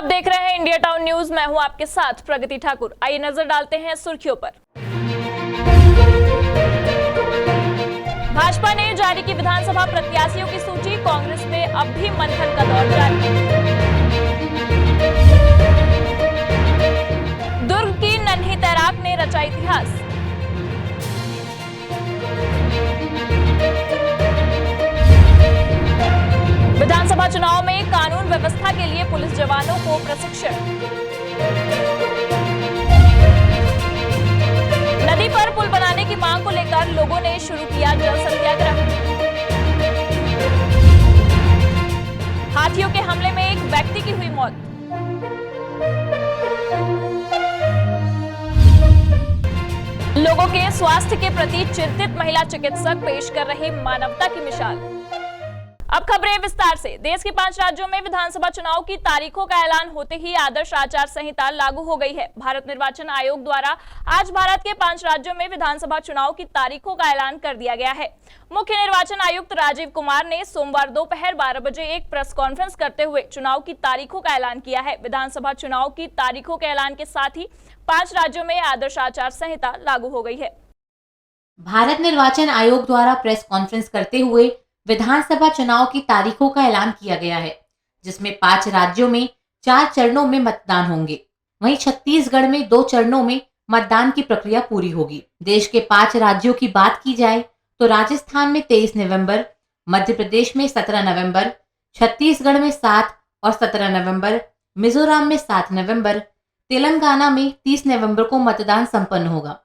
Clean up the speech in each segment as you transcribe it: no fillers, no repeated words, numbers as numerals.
देख रहे हैं इंडिया टाउन न्यूज। मैं हूं आपके साथ प्रगति ठाकुर। आइए नजर डालते हैं सुर्खियों पर। भाजपा ने जारी की विधानसभा प्रत्याशियों की सूची। कांग्रेस में अब भी मंथन का दौर जारी। दुर्ग की नन्ही तैराक ने रचा इतिहास। विधानसभा चुनाव में कानून व्यवस्था के लिए पुलिस जवानों को प्रशिक्षण। नदी पर पुल बनाने की मांग को लेकर लोगों ने शुरू किया जल सत्याग्रह। हाथियों के हमले में एक व्यक्ति की हुई मौत। लोगों के स्वास्थ्य के प्रति चिंतित महिला चिकित्सक पेश कर रही मानवता की मिसाल। अब खबरें विस्तार से। देश के 5 राज्यों में विधानसभा चुनाव की तारीखों का ऐलान होते ही आदर्श आचार संहिता लागू हो गई है। भारत निर्वाचन आयोग द्वारा आज भारत के 5 राज्यों में विधानसभा चुनाव की तारीखों का ऐलान कर दिया गया है। मुख्य निर्वाचन आयुक्त राजीव कुमार ने सोमवार दोपहर 12 बजे एक प्रेस कॉन्फ्रेंस करते हुए चुनाव की तारीखों का ऐलान किया है। विधानसभा चुनाव की तारीखों के ऐलान के साथ ही 5 राज्यों में आदर्श आचार संहिता लागू हो गई है। भारत निर्वाचन आयोग द्वारा प्रेस कॉन्फ्रेंस करते हुए विधानसभा चुनाव की तारीखों का ऐलान किया गया है, जिसमें 5 राज्यों में 4 चरणों में मतदान होंगे। वहीं छत्तीसगढ़ में 2 चरणों में मतदान की प्रक्रिया पूरी होगी। देश के 5 राज्यों की बात की जाए तो राजस्थान में 23 नवंबर, मध्य प्रदेश में 17 नवंबर, छत्तीसगढ़ में 7 और 17 नवंबर, मिजोरम में 7 नवंबर, तेलंगाना में 30 नवंबर को मतदान संपन्न होगा।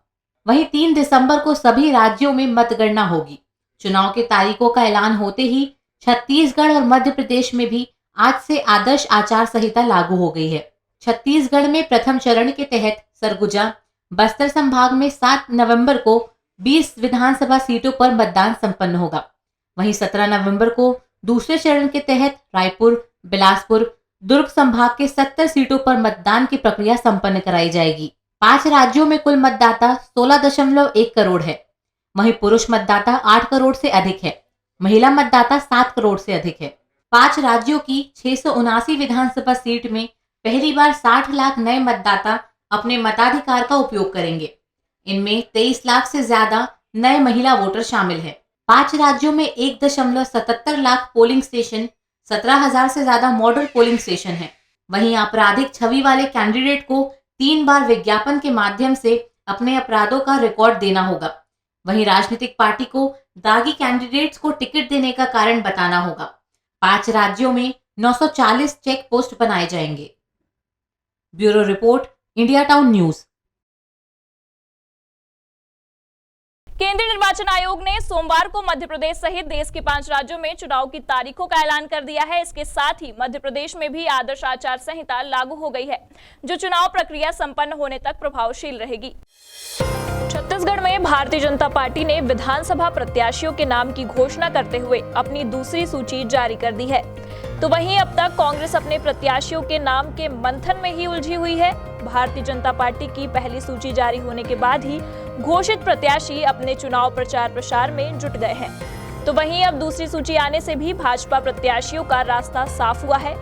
वहीं 3 दिसंबर को सभी राज्यों में मतगणना होगी। चुनाव की तारीखों का ऐलान होते ही छत्तीसगढ़ और मध्य प्रदेश में भी आज से आदर्श आचार संहिता लागू हो गई है। छत्तीसगढ़ में प्रथम चरण के तहत सरगुजा, बस्तर संभाग में 7 नवंबर को 20 विधानसभा सीटों पर मतदान संपन्न होगा। वहीं 17 नवंबर को दूसरे चरण के तहत रायपुर, बिलासपुर, दुर्ग संभाग के 70 सीटों पर मतदान की प्रक्रिया संपन्न कराई जाएगी। 5 राज्यों में कुल मतदाता 16.1 करोड़ है। वहीं पुरुष मतदाता 8 करोड़ से अधिक है। महिला मतदाता 7 करोड़ से अधिक है। 5 राज्यों की 679 विधानसभा सीट में पहली बार 60 लाख नए मतदाता अपने मताधिकार का उपयोग करेंगे। इनमें 23 लाख से ज्यादा नए महिला वोटर शामिल हैं। 5 राज्यों में 1.77 लाख पोलिंग स्टेशन, 17,000 से ज्यादा मॉडल पोलिंग स्टेशन है। वहीं आपराधिक छवि वाले कैंडिडेट को 3 बार विज्ञापन के माध्यम से अपने अपराधों का रिकॉर्ड देना होगा। वहीं राजनीतिक पार्टी को दागी कैंडिडेट्स को टिकट देने का कारण बताना होगा। 5 राज्यों में 940 चेक पोस्ट बनाए जाएंगे। Bureau report, India town news. केंद्रीय निर्वाचन आयोग ने सोमवार को मध्य प्रदेश सहित देश के 5 राज्यों में चुनाव की तारीखों का ऐलान कर दिया है। इसके साथ ही मध्य प्रदेश में भी आदर्श आचार संहिता लागू हो गई है, जो चुनाव प्रक्रिया संपन्न होने तक प्रभावशील रहेगी। छत्तीसगढ़ में भारतीय जनता पार्टी ने विधानसभा प्रत्याशियों के नाम की घोषणा करते हुए अपनी दूसरी सूची जारी कर दी है। तो वहीं अब तक कांग्रेस अपने प्रत्याशियों के नाम के मंथन में ही उलझी हुई है। भारतीय जनता पार्टी की पहली सूची जारी होने के बाद ही घोषित प्रत्याशी अपने चुनाव प्रचार प्रसार में जुट गए हैं। तो वहीं अब दूसरी सूची आने से भी भाजपा प्रत्याशियों का रास्ता साफ हुआ है,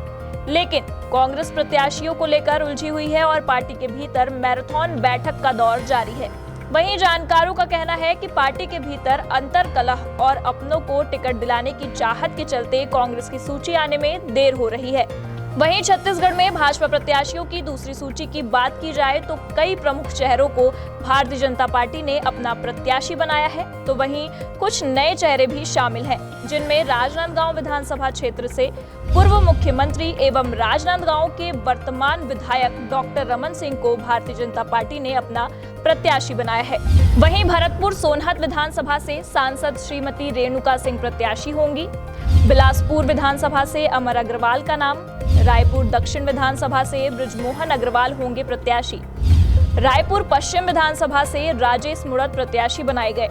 लेकिन कांग्रेस प्रत्याशियों को लेकर उलझी हुई है और पार्टी के भीतर मैराथन बैठक का दौर जारी है। वहीं जानकारों का कहना है कि पार्टी के भीतर अंतर कलह और अपनों को टिकट दिलाने की चाहत के चलते कांग्रेस की सूची आने में देर हो रही है। वहीं छत्तीसगढ़ में भाजपा प्रत्याशियों की दूसरी सूची की बात की जाए तो कई प्रमुख चेहरों को भारतीय जनता पार्टी ने अपना प्रत्याशी बनाया है। तो वहीं कुछ नए चेहरे भी शामिल हैं, जिनमें राजनांदगांव विधानसभा क्षेत्र से पूर्व मुख्यमंत्री एवं राजनांदगांव के वर्तमान विधायक डॉक्टर रमन सिंह को भारतीय जनता पार्टी ने अपना प्रत्याशी बनाया है। वहीं भरतपुर सोनहत विधानसभा से सांसद श्रीमती रेणुका सिंह प्रत्याशी होंगी। बिलासपुर विधानसभा से अमर अग्रवाल का नाम, रायपुर दक्षिण विधानसभा से बृजमोहन अग्रवाल होंगे प्रत्याशी। रायपुर पश्चिम विधानसभा से राजेश मुड़त प्रत्याशी बनाए गए।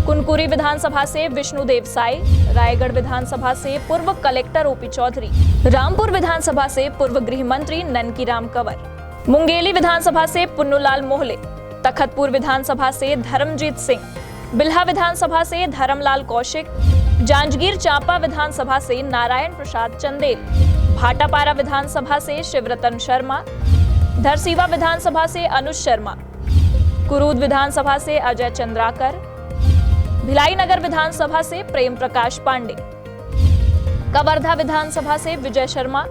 कुनकुरी विधानसभा से विष्णुदेव साई, रायगढ़ विधानसभा से पूर्व कलेक्टर ओपी चौधरी, रामपुर विधानसभा से पूर्व गृह मंत्री ननकीराम कंवर, मुंगेली विधानसभा से पुन्नूलाल मोहले, तखतपुर विधानसभा से धर्मजीत सिंह, बिल्हा विधानसभा से धर्मलाल कौशिक, जांजगीर चांपा विधानसभा से नारायण प्रसाद चंदेल, भाटापारा विधानसभा से शिवरतन शर्मा, धरसीवा विधानसभा से अनुज शर्मा, कुरूद विधानसभा से अजय चंद्राकर, भिलाई नगर विधानसभा से प्रेम प्रकाश पांडे, कवर्धा विधानसभा से विजय शर्मा,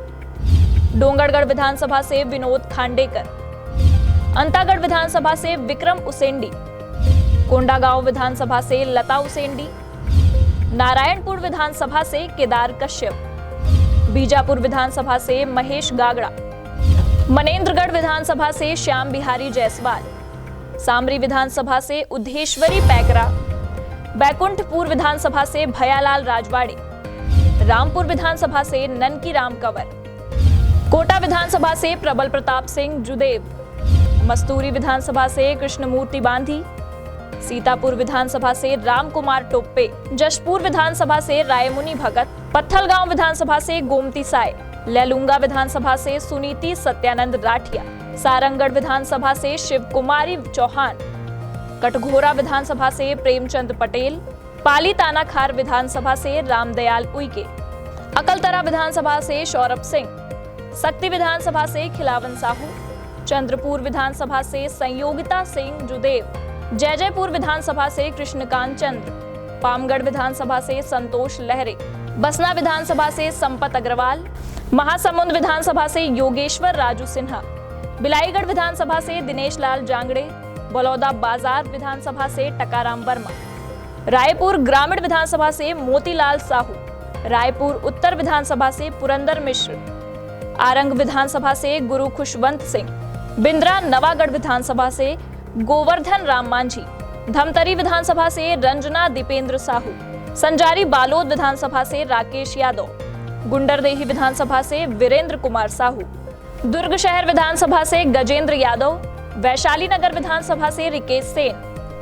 डोंगरगढ़ विधानसभा से विनोद खांडेकर, अंतागढ़ विधानसभा से विक्रम उसेंडी, कोंडागांव विधानसभा से लता उसेंडी, नारायणपुर विधानसभा से केदार कश्यप, बीजापुर विधानसभा से महेश गागड़ा, मनेंद्रगढ़ विधानसभा से श्याम बिहारी जायसवाल, सामरी विधानसभा से उद्धेश्वरी पैकरा, बैकुंठपुर विधानसभा से भयालाल राजवाड़ी, रामपुर विधानसभा से ननकी राम कंवर, कोटा विधानसभा से प्रबल प्रताप सिंह जुदेव, मस्तूरी विधानसभा से कृष्णमूर्ति बांधी, सीतापुर विधानसभा से राम कुमार टोप्पे, जशपुर विधानसभा से रायमुनि भगत, पत्थलगांव विधानसभा से गोमती साय, लेलुंगा विधानसभा से सुनीति सत्यानंद राठिया, सारंगगढ़ विधानसभा से शिव कुमारी चौहान, कटघोरा विधानसभा से प्रेमचंद पटेल, पाली तानाखार विधानसभा से रामदयाल उइके, अकलतरा विधानसभा से सौरभ सिंह, सक्ति विधानसभा से खिलावन साहू, चंद्रपुर विधानसभा से संयोगिता सिंह जुदेव, जयजयपुर विधानसभा से कृष्णकांत चंद्र, पामगढ़ विधानसभा से संतोष लहरे, बसना विधानसभा से संपत अग्रवाल, महासमुंद विधानसभा से योगेश्वर राजू सिन्हा, बिलाईगढ़ विधानसभा से दिनेश लाल जांगड़े, बलौदा बाजार विधानसभा से टकाराम वर्मा, रायपुर ग्रामीण विधानसभा से मोतीलाल साहू, रायपुर उत्तर विधानसभा से पुरंदर मिश्र, आरंग विधानसभा से गुरु खुशवंत सिंह, बिंद्रा नवागढ़ विधानसभा से गोवर्धन राम मांझी, धमतरी विधानसभा से रंजना दीपेंद्र साहू, संजारी बालोद विधानसभा से राकेश यादव, गुंडरदेही विधानसभा से वीरेंद्र कुमार साहू, दुर्ग शहर विधानसभा से गजेंद्र यादव, वैशाली नगर विधानसभा से रिकेश सेन,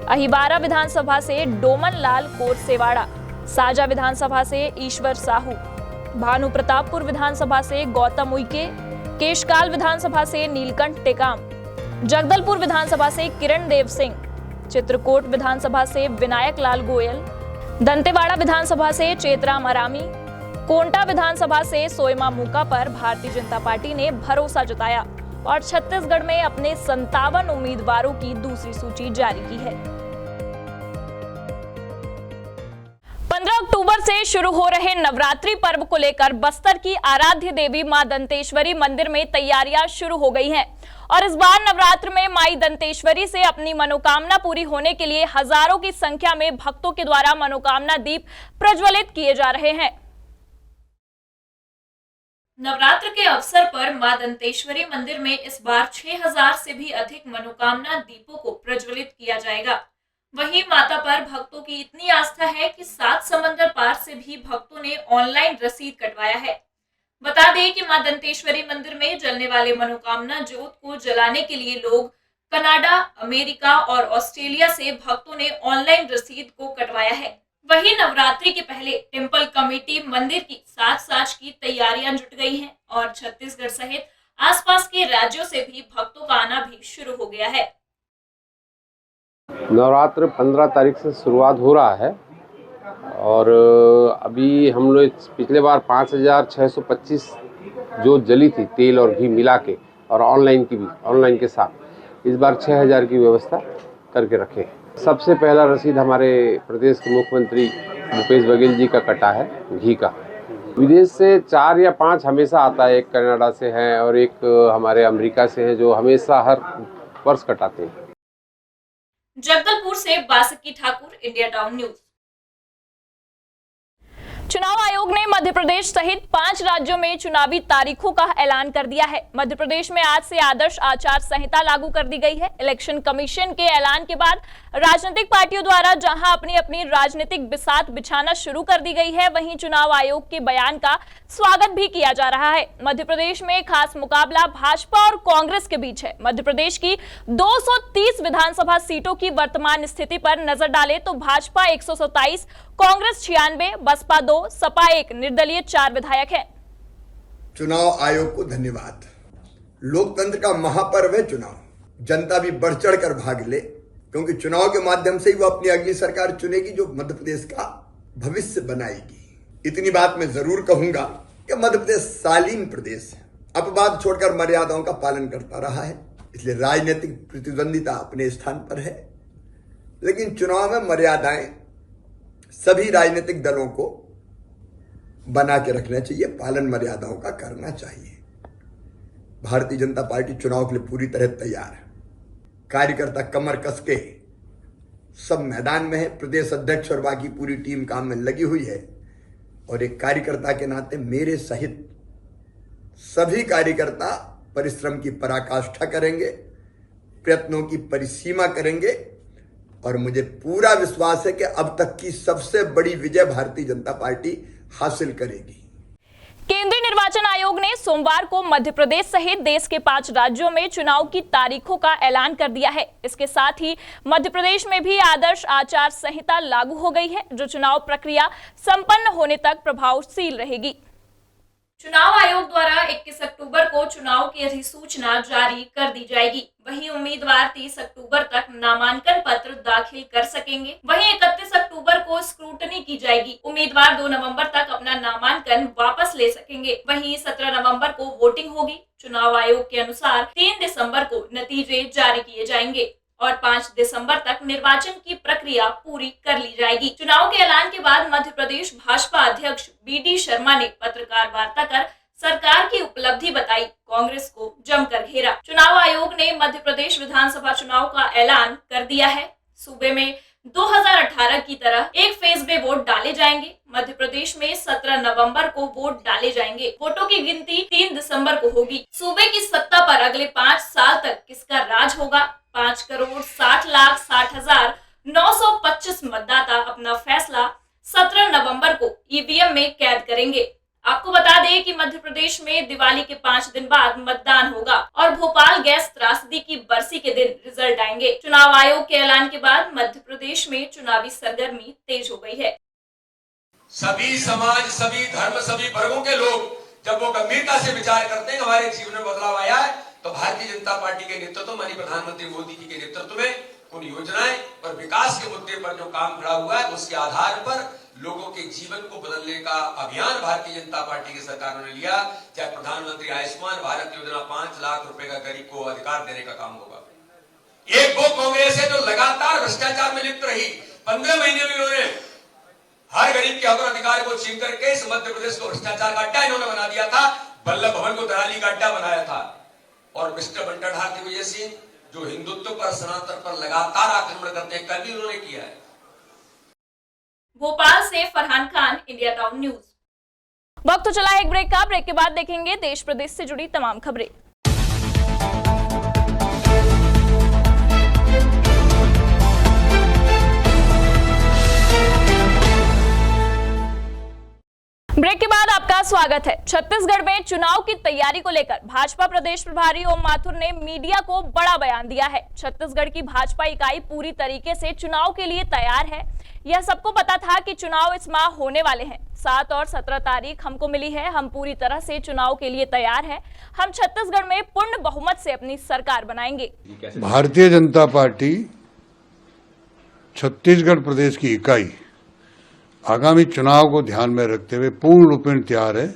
अहिबारा विधानसभा से डोमन लाल कोरसेवाड़ा, साजा विधानसभा से ईश्वर साहू, भानु प्रतापपुर विधानसभा से गौतम उइके, केशकाल विधानसभा से नीलकंठ टेकाम, जगदलपुर विधानसभा से किरण देव सिंह, चित्रकूट विधानसभा से विनायक लाल गोयल, दंतेवाड़ा विधानसभा से चेतराम अरामी, कोंटा विधानसभा से सोयमा मूका पर भारतीय जनता पार्टी ने भरोसा जताया और छत्तीसगढ़ में अपने 57 उम्मीदवारों की दूसरी सूची जारी की है। 15 अक्टूबर से शुरू हो रहे नवरात्रि पर्व को लेकर बस्तर की आराध्य देवी मां दंतेश्वरी मंदिर में तैयारियां शुरू हो गई हैं और इस बार नवरात्र में माई दंतेश्वरी से अपनी मनोकामना पूरी होने के लिए हजारों की संख्या में भक्तों के द्वारा मनोकामना दीप प्रज्वलित किए जा रहे हैं। नवरात्र के अवसर पर मां दंतेश्वरी मंदिर में इस बार 6000 से भी अधिक मनोकामना दीपों को प्रज्वलित किया जाएगा। वहीं माता पर भक्तों की इतनी आस्था है कि 7 समंदर पार से भी भक्तों ने ऑनलाइन रसीद कटवाया है। बता दें कि मां दंतेश्वरी मंदिर में जलने वाले मनोकामना ज्योत को जलाने के लिए लोग कनाडा, अमेरिका और ऑस्ट्रेलिया से भक्तों ने ऑनलाइन रसीद को कटवाया है। वहीं नवरात्रि के पहले टेम्पल कमेटी मंदिर की साज की तैयारियां जुट गई हैं और छत्तीसगढ़ सहित आसपास के राज्यों से भी भक्तों का आना भी शुरू हो गया है। नवरात्र 15 तारीख से शुरुआत हो रहा है और अभी हम लोग पिछले बार 5625 जो जली थी तेल और घी मिला के और ऑनलाइन के साथ इस बार 6000 की व्यवस्था करके रखे। सबसे पहला रसीद हमारे प्रदेश के मुख्यमंत्री भूपेश बघेल जी का कटा है घी का। विदेश से 4 या 5 हमेशा आता है, एक कनाडा से है और एक हमारे अमेरिका से है जो हमेशा हर वर्ष कटाते हैं। जगदलपुर से Vasuki Thakur, India town news. चुनाव आयोग ने मध्य प्रदेश सहित 5 राज्यों में चुनावी तारीखों का ऐलान कर दिया है। मध्य प्रदेश में आज से आदर्श आचार संहिता लागू कर दी गई है। इलेक्शन कमीशन के ऐलान के बाद राजनीतिक पार्टियों द्वारा जहां अपनी अपनी राजनीतिक बिसात बिछाना शुरू कर दी गई है, वहीं चुनाव आयोग के बयान का स्वागत भी किया जा रहा है। मध्य प्रदेश में खास मुकाबला भाजपा और कांग्रेस के बीच है। मध्य प्रदेश की 230 विधानसभा सीटों की वर्तमान स्थिति पर नजर डालें तो भाजपा 127, कांग्रेस 96, बसपा 2, सपा 1, निर्दलीय 4 विधायक हैं। चुनाव आयोग को धन्यवाद। लोकतंत्र का महापर्व है चुनाव। जनता भी बढ़ चढ़ कर भाग ले, क्योंकि चुनाव के माध्यम से ही वो अपनी अगली सरकार चुनेगी जो मध्य प्रदेश का भविष्य बनाएगी। इतनी बात मैं जरूर कहूंगा कि मध्य प्रदेश शालीन प्रदेश है, अपवाद छोड़कर मर्यादाओं का पालन करता रहा है, इसलिए राजनीतिक प्रतिद्वंदिता अपने स्थान पर है। लेकिन चुनाव में मर्यादाएं सभी राजनीतिक दलों को बना के रखना चाहिए, पालन मर्यादाओं का करना चाहिए। भारतीय जनता पार्टी चुनाव के लिए पूरी तरह तैयार है। कार्यकर्ता कमर कस के सब मैदान में है, प्रदेश अध्यक्ष और बाकी पूरी टीम काम में लगी हुई है। और एक कार्यकर्ता के नाते मेरे सहित सभी कार्यकर्ता परिश्रम की पराकाष्ठा करेंगे, प्रयत्नों की परिसीमा करेंगे और मुझे पूरा विश्वास है कि अब तक की सबसे बड़ी विजय भारतीय जनता पार्टी हासिल करेगी। केंद्रीय निर्वाचन आयोग ने सोमवार को मध्य प्रदेश सहित देश के 5 राज्यों में चुनाव की तारीखों का ऐलान कर दिया है। इसके साथ ही मध्य प्रदेश में भी आदर्श आचार संहिता लागू हो गई है, जो चुनाव प्रक्रिया संपन्न होने तक प्रभावशील रहेगी। चुनाव आयोग द्वारा 21 अक्टूबर को चुनाव की अधिसूचना जारी कर दी जाएगी। वहीं उम्मीदवार 30 अक्टूबर तक नामांकन पत्र दाखिल कर सकेंगे। वहीं 31 अक्टूबर को स्क्रूटनी की जाएगी। उम्मीदवार 2 नवंबर तक अपना नामांकन वापस ले सकेंगे। वहीं 17 नवंबर को वोटिंग होगी। चुनाव आयोग के अनुसार 3 दिसंबर को नतीजे जारी किए जाएंगे और 5 दिसंबर तक निर्वाचन की प्रक्रिया पूरी कर ली जाएगी। चुनाव के ऐलान के बाद मध्य प्रदेश भाजपा अध्यक्ष BD शर्मा ने पत्रकार वार्ता कर सरकार की उपलब्धि बताई, कांग्रेस को जमकर घेरा। चुनाव आयोग ने मध्य प्रदेश विधानसभा चुनाव का ऐलान कर दिया है। सूबे में 2018 की तरह एक फेज में वोट डाले जाएंगे। मध्य प्रदेश में 17 नवंबर को वोट डाले जाएंगे। वोटों की गिनती 3 दिसंबर को होगी। सूबे की सत्ता पर अगले 5 साल तक किसका राज होगा? 5,60,60,925 मतदाता अपना फैसला 17 नवंबर को ईवीएम में कैद करेंगे। आपको बता दें कि मध्य प्रदेश में दिवाली के 5 दिन बाद मतदान होगा और भोपाल गैस त्रासदी की बरसी के दिन रिजल्ट आएंगे। चुनाव आयोग के ऐलान के बाद मध्य प्रदेश में चुनावी सरगर्मी तेज हो गई है। सभी समाज, सभी धर्म, सभी वर्गों के लोग जब वो गंभीरता से विचार करते हैं हमारे जीवन में बदलाव आया है, तो भारतीय जनता पार्टी के नेतृत्व में, प्रधानमंत्री मोदी जी के नेतृत्व में उन योजनाएं और विकास के मुद्दे पर जो काम खड़ा हुआ है, उसके आधार पर लोगों के जीवन को बदलने का अभियान भारतीय जनता पार्टी की सरकार ने लिया। चाहे प्रधानमंत्री आयुष्मान भारत योजना 5 लाख रुपए का गरीब को अधिकार देने का काम होगा। एक वो कांग्रेस है जो लगातार भ्रष्टाचार में लिप्त रही। 15 महीने में उन्होंने हर गरीब के हक और अधिकार को छीन करके इस मध्य प्रदेश को भ्रष्टाचार का अड्डा इन्होंने बना दिया था। वल्लभ भवन को दलाली का अड्डा बनाया था। और मिस्टर बंटाढार दिग्विजय सिंह जो हिंदुत्व पर, सनातन पर लगातार आक्रमण करते हैं, कल भी उन्होंने किया है। भोपाल से Farhan Khan, India town news. वक्त तो चला है एक ब्रेक का। ब्रेक के बाद देखेंगे देश प्रदेश से जुड़ी तमाम खबरें। ब्रेक के बाद आपका स्वागत है। छत्तीसगढ़ में चुनाव की तैयारी को लेकर भाजपा प्रदेश प्रभारी ओम माथुर ने मीडिया को बड़ा बयान दिया है। छत्तीसगढ़ की भाजपा इकाई पूरी तरीके से चुनाव के लिए तैयार है। यह सबको पता था कि चुनाव इस माह होने वाले हैं। 7 और 17 तारीख हमको मिली है। हम पूरी तरह से चुनाव के लिए तैयार हैं। हम छत्तीसगढ़ में पूर्ण बहुमत से अपनी सरकार बनाएंगे। भारतीय जनता पार्टी छत्तीसगढ़ प्रदेश की इकाई आगामी चुनाव को ध्यान में रखते हुए पूर्ण रूपेण तैयार है।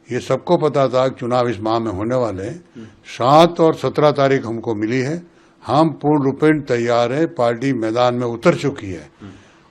ये सबको पता था कि चुनाव इस माह में होने वाले हैं। 7 और 17 तारीख हमको मिली है। हम पूर्ण रूपेण तैयार हैं। पार्टी मैदान में उतर चुकी है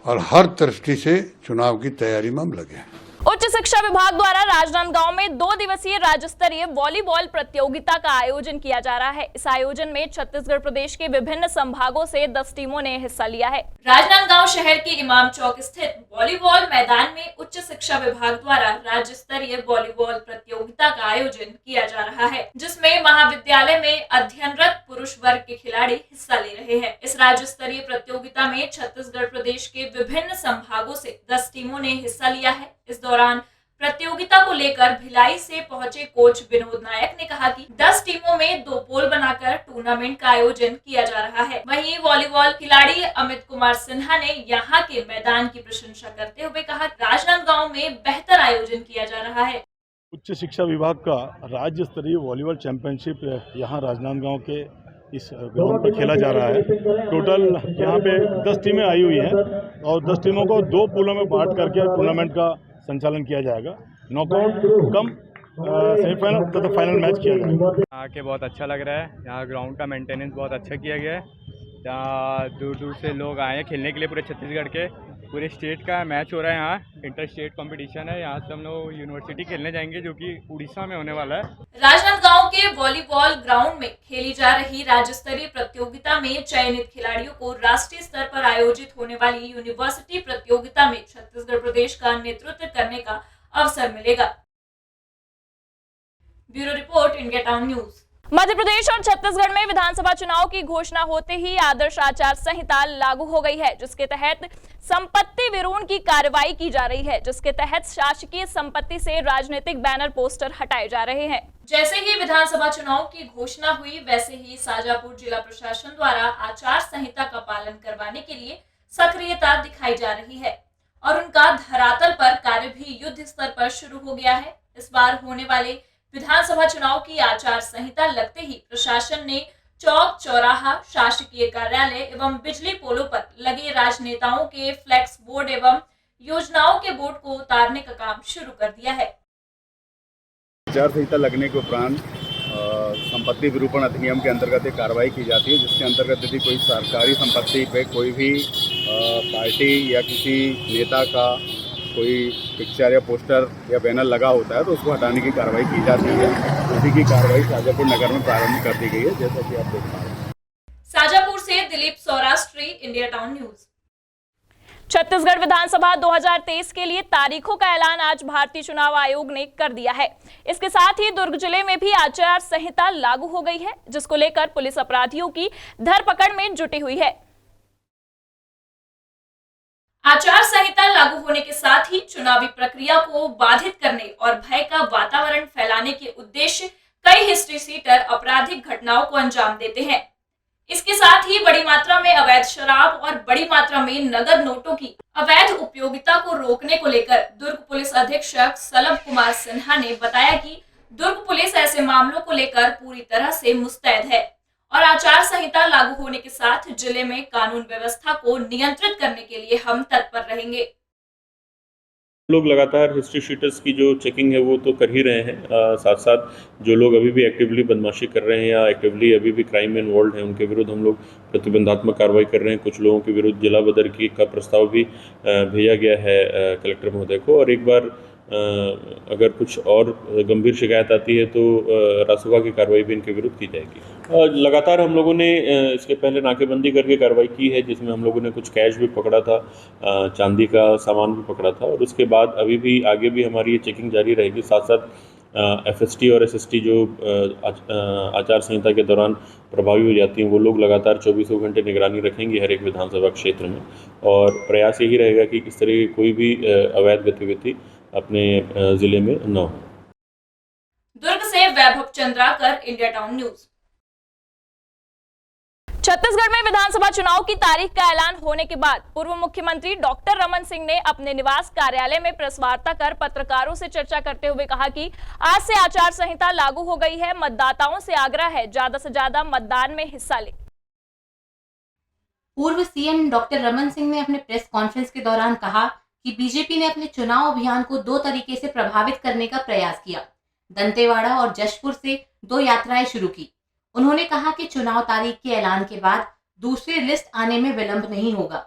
और हर दृष्टि से चुनाव की तैयारी में हम लगे हैं। उच्च शिक्षा विभाग द्वारा राजनांदगांव में 2 दिवसीय राज्य स्तरीय वॉलीबॉल प्रतियोगिता का आयोजन किया जा रहा है। इस आयोजन में छत्तीसगढ़ प्रदेश के विभिन्न संभागों से 10 टीमों ने हिस्सा लिया है। राजनांदगांव शहर के इमाम चौक स्थित वॉलीबॉल मैदान में उच्च शिक्षा विभाग द्वारा राज्य स्तरीय वॉलीबॉल प्रतियोगिता का आयोजन किया जा रहा है, जिसमें महाविद्यालय में अध्ययनरत पुरुष वर्ग के खिलाड़ी हिस्सा ले रहे हैं। इस राज्य स्तरीय प्रतियोगिता में छत्तीसगढ़ प्रदेश के विभिन्न संभागों से 10 टीमों ने हिस्सा लिया है। इस दौरान प्रतियोगिता को लेकर भिलाई से पहुंचे कोच विनोद नायक ने कहा कि 10 टीमों में 2 पोल बनाकर टूर्नामेंट का आयोजन किया जा रहा है। वहीं वॉलीबॉल खिलाड़ी अमित कुमार सिन्हा ने यहां के मैदान की प्रशंसा करते हुए कहा, राजनांदगांव में बेहतर आयोजन किया जा रहा है। उच्च शिक्षा विभाग का राज्य स्तरीय वॉलीबॉल चैंपियनशिप यहाँ राजनांदगांव के इस ग्राउंड पर खेला जा रहा है। टोटल यहाँ पे 10 टीमें आई हुई हैं और 10 टीमों को 2 पूलों में बांट करके टूर्नामेंट का संचालन किया जाएगा। नॉकआउट कम सेमीफाइनल तथा फाइनल मैच किया जाएगा। आके बहुत अच्छा लग रहा है। यहाँ ग्राउंड का मेंटेनेंस बहुत अच्छा किया गया है। यहाँ दूर दूर से लोग आए हैं खेलने के लिए। पूरे छत्तीसगढ़ के पूरे स्टेट का मैच हो रहा है। यहाँ इंटर स्टेट कंपटीशन है। यहाँ से हम लोग यूनिवर्सिटी खेलने जाएंगे जो कि उड़ीसा में होने वाला है। राजनांदगांव के वॉलीबॉल ग्राउंड में खेली जा रही राज्य स्तरीय प्रतियोगिता में चयनित खिलाड़ियों को राष्ट्रीय स्तर पर आयोजित होने वाली यूनिवर्सिटी प्रतियोगिता में छत्तीसगढ़ प्रदेश का नेतृत्व करने का अवसर मिलेगा। Bureau report, India town News. Madhya Pradesh और छत्तीसगढ़ में विधानसभा चुनाव की घोषणा होते ही आदर्श आचार संहिता लागू हो गई है, जिसके तहत संपत्ति विरूपण की कार्रवाई की जा रही है, जिसके तहत शासकीय संपत्ति से राजनीतिक बैनर पोस्टर हटाए जा रहे हैं। जैसे ही विधानसभा चुनाव की घोषणा हुई, वैसे ही शाजापुर जिला प्रशासन द्वारा आचार संहिता का पालन करवाने के लिए सक्रियता दिखाई जा रही है और उनका धरातल पर कार्य भी युद्ध स्तर पर शुरू हो गया है। इस बार होने वाले विधानसभा चुनाव की आचार संहिता लगते ही प्रशासन ने चौक चौराहा, शासकीय कार्यालय एवं बिजली पोलों पर लगे राजनेताओं के फ्लेक्स बोर्ड एवं योजनाओं के बोर्ड को उतारने का काम शुरू कर दिया है। आचार संहिता लगने के उपरांत संपत्ति विरूपण अधिनियम के अंतर्गत एक कार्रवाई की जाती है, जिसके अंतर्गत यदि कोई सरकारी संपत्ति पे कोई भी पार्टी या किसी नेता का कोई पिक्चर या पोस्टर या बैनर लगा होता है तो उसको हटाने की कार्रवाई की जाती है। उसी की कार्रवाई शाजापुर नगर में प्रारंभ कर दी गई है, जैसा कि आप देख पा रहे हैं। शाजापुर से Dilip Saurashtri, India town News. Chhattisgarh विधानसभा 2023 के लिए तारीखों का ऐलान आज भारतीय चुनाव आयोग ने कर दिया है। इसके साथ ही दुर्ग जिले में भी आचार संहिता लागू हो गई है, जिसको लेकर पुलिस अपराधियों की धरपकड़ में जुटी हुई है। आचार संहिता लागू होने के साथ ही चुनावी प्रक्रिया को बाधित करने और भय का वातावरण फैलाने के उद्देश्य कई हिस्ट्री सीटर आपराधिक घटनाओं को अंजाम देते हैं। इसके साथ ही बड़ी मात्रा में अवैध शराब और बड़ी मात्रा में नगद नोटों की अवैध उपयोगिता को रोकने को लेकर दुर्ग पुलिस अधीक्षक सलभ कुमार सिन्हा ने बताया कि दुर्ग पुलिस ऐसे मामलों को लेकर पूरी तरह से मुस्तैद है और आचार संहिता लागू होने के साथ जिले में कानून व्यवस्था को नियंत्रित करने के लिए हम तत्पर रहेंगे। लोग लगातार हिस्ट्री शीटर्स की जो चेकिंग है वो तो कर ही रहे हैं, साथ साथ जो लोग अभी भी एक्टिवली बदमाशी कर रहे हैं या एक्टिवली अभी भी क्राइम में इन्वॉल्व हैं उनके विरुद्ध हम लोग प्रतिबंधात्मक कार्रवाई कर रहे हैं। कुछ लोगों के विरुद्ध जिला बदर का प्रस्ताव भी भेजा गया है कलेक्टर महोदय को, और एक बार अगर कुछ और गंभीर शिकायत आती है तो रासुका की कार्रवाई भी इनके विरुद्ध की जाएगी। लगातार हम लोगों ने इसके पहले नाकेबंदी करके कार्रवाई की है, जिसमें हम लोगों ने कुछ कैश भी पकड़ा था, चांदी का सामान भी पकड़ा था, और उसके बाद अभी भी आगे भी हमारी ये चेकिंग जारी रहेगी। साथ साथ एफएसटी और एसएसटी जो आचार संहिता के दौरान प्रभावी हो जाती हैं वो लोग लगातार 24 घंटे निगरानी रखेंगे हर एक विधानसभा क्षेत्र में, और प्रयास यही रहेगा कि इस तरह की कोई भी अवैध गतिविधि अपने जिले में न हो। दुर्ग से Vaibhav Chandrakar, India town News. Chhattisgarh में विधानसभा चुनाव की तारीख का ऐलान होने के बाद पूर्व मुख्यमंत्री डॉक्टर रमन सिंह ने अपने निवास कार्यालय में प्रेस वार्ता कर पत्रकारों से चर्चा करते हुए कहा कि आज से आचार संहिता लागू हो गई है। मतदाताओं से आग्रह है ज्यादा से ज्यादा मतदान में हिस्सा लें। पूर्व सीएम डॉक्टर रमन सिंह ने अपने प्रेस कॉन्फ्रेंस के दौरान कहा कि बीजेपी ने अपने चुनाव अभियान को 2 तरीके से प्रभावित करने का प्रयास किया। दंतेवाड़ा और जशपुर से 2 यात्राएं शुरू की। उन्होंने कहा कि चुनाव तारीख के ऐलान के बाद दूसरी लिस्ट आने में विलंब नहीं होगा।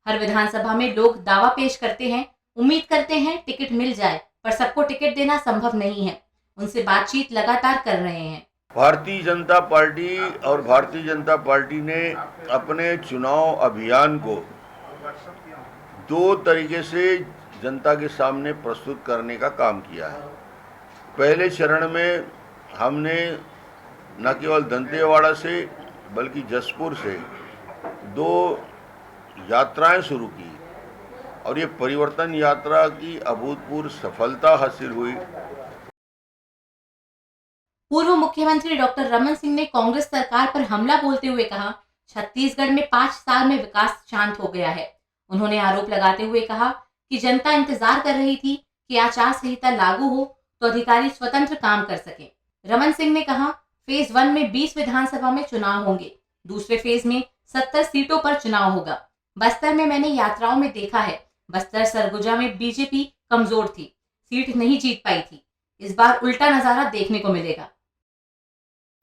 हर विधानसभा में लोग दावा पेश करते हैं, उम्मीद करते हैं टिकट मिल जाए, पर सबको टिकट देना संभव नहीं है। उनसे बातचीत लगातार कर रहे हैं। भारतीय जनता पार्टी और भारतीय जनता पार्टी ने अपने चुनाव अभियान को 2 तरीके से जनता के सामने प्रस्तुत करने का काम किया है। पहले चरण में हमने न केवल दंतेवाड़ा से बल्कि जशपुर से 2 यात्राएं शुरू की और ये परिवर्तन यात्रा की अभूतपूर्व सफलता हासिल हुई। पूर्व मुख्यमंत्री डॉक्टर रमन सिंह ने कांग्रेस सरकार पर हमला बोलते हुए कहा, छत्तीसगढ़ में 5 साल में विकास शांत हो गया है। उन्होंने आरोप लगाते हुए कहा कि जनता इंतजार कर रही थी कि आचार संहिता लागू हो तो अधिकारी स्वतंत्र काम कर सकें। रमन सिंह ने कहा, फेज 1 में 20 विधानसभा में चुनाव होंगे, दूसरे फेज में 70 सीटों पर चुनाव होगा। बस्तर में मैंने यात्राओं में देखा है, बस्तर सरगुजा में बीजेपी कमजोर थी, सीट नहीं जीत पाई थी। इस बार उल्टा नजारा देखने को मिलेगा।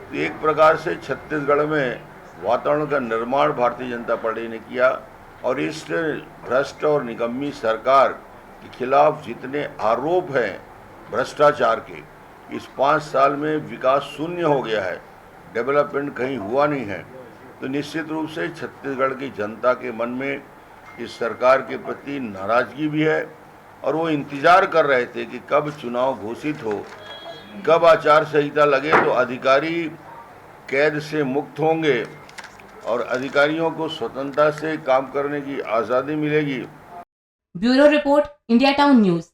एक प्रकार से छत्तीसगढ़ में वातावरण का निर्माण भारतीय जनता पार्टी ने किया और इस भ्रष्ट और निकम्मी सरकार के खिलाफ जितने आरोप हैं भ्रष्टाचार के, इस 5 साल में विकास शून्य हो गया है, डेवलपमेंट कहीं हुआ नहीं है। तो निश्चित रूप से छत्तीसगढ़ की जनता के मन में इस सरकार के प्रति नाराजगी भी है और वो इंतजार कर रहे थे कि कब चुनाव घोषित हो, कब आचार संहिता लगे तो अधिकारी कैद से मुक्त होंगे और अधिकारियों को स्वतंत्रता से काम करने की आज़ादी मिलेगी। Bureau report, India town news.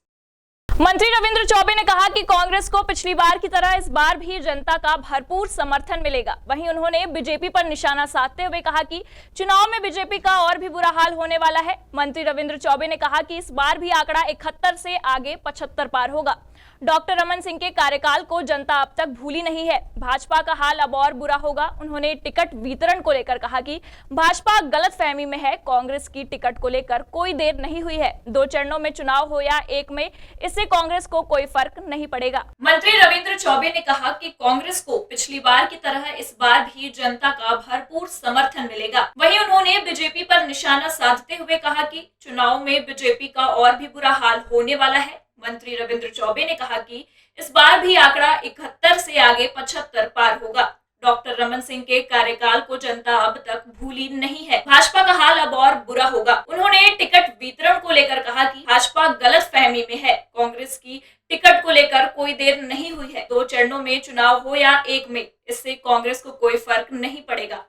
मंत्री रविंद्र चौबे ने कहा कि कांग्रेस को पिछली बार की तरह इस बार भी जनता का भरपूर समर्थन मिलेगा। वहीं उन्होंने बीजेपी पर निशाना साधते हुए कहा कि चुनाव में बीजेपी का और भी बुरा हाल होने वाला है। मंत्री रविंद्र चौबे ने कहा कि इस बार भी आंकड़ा 71 से आगे 75 पार होगा। डॉक्टर रमन सिंह के कार्यकाल को जनता अब तक भूली नहीं है। भाजपा का हाल अब और बुरा होगा। उन्होंने टिकट वितरण को लेकर कहा कि भाजपा गलतफहमी में है। कांग्रेस की टिकट को लेकर कोई देर नहीं हुई है। 2 चरणों में चुनाव हो या एक में, इससे कांग्रेस को कोई फर्क नहीं पड़ेगा। मंत्री रविंद्र चौबे ने कहा कि कांग्रेस को पिछली बार की तरह इस बार भी जनता का भरपूर समर्थन मिलेगा। वहीं उन्होंने बीजेपी पर निशाना साधते हुए कहा कि चुनाव में बीजेपी का और भी बुरा हाल होने वाला है। मंत्री रविंद्र चौबे ने कहा कि इस बार भी आंकड़ा 71 से आगे 75 पार होगा। डॉक्टर रमन सिंह के कार्यकाल को जनता अब तक भूली नहीं है। भाजपा का हाल अब और बुरा होगा। उन्होंने टिकट वितरण को लेकर कहा कि भाजपा गलतफहमी में है। कांग्रेस की टिकट को लेकर कोई देर नहीं हुई है। 2 चरणों में चुनाव हो या एक में, इससे कांग्रेस को कोई फर्क नहीं पड़ेगा।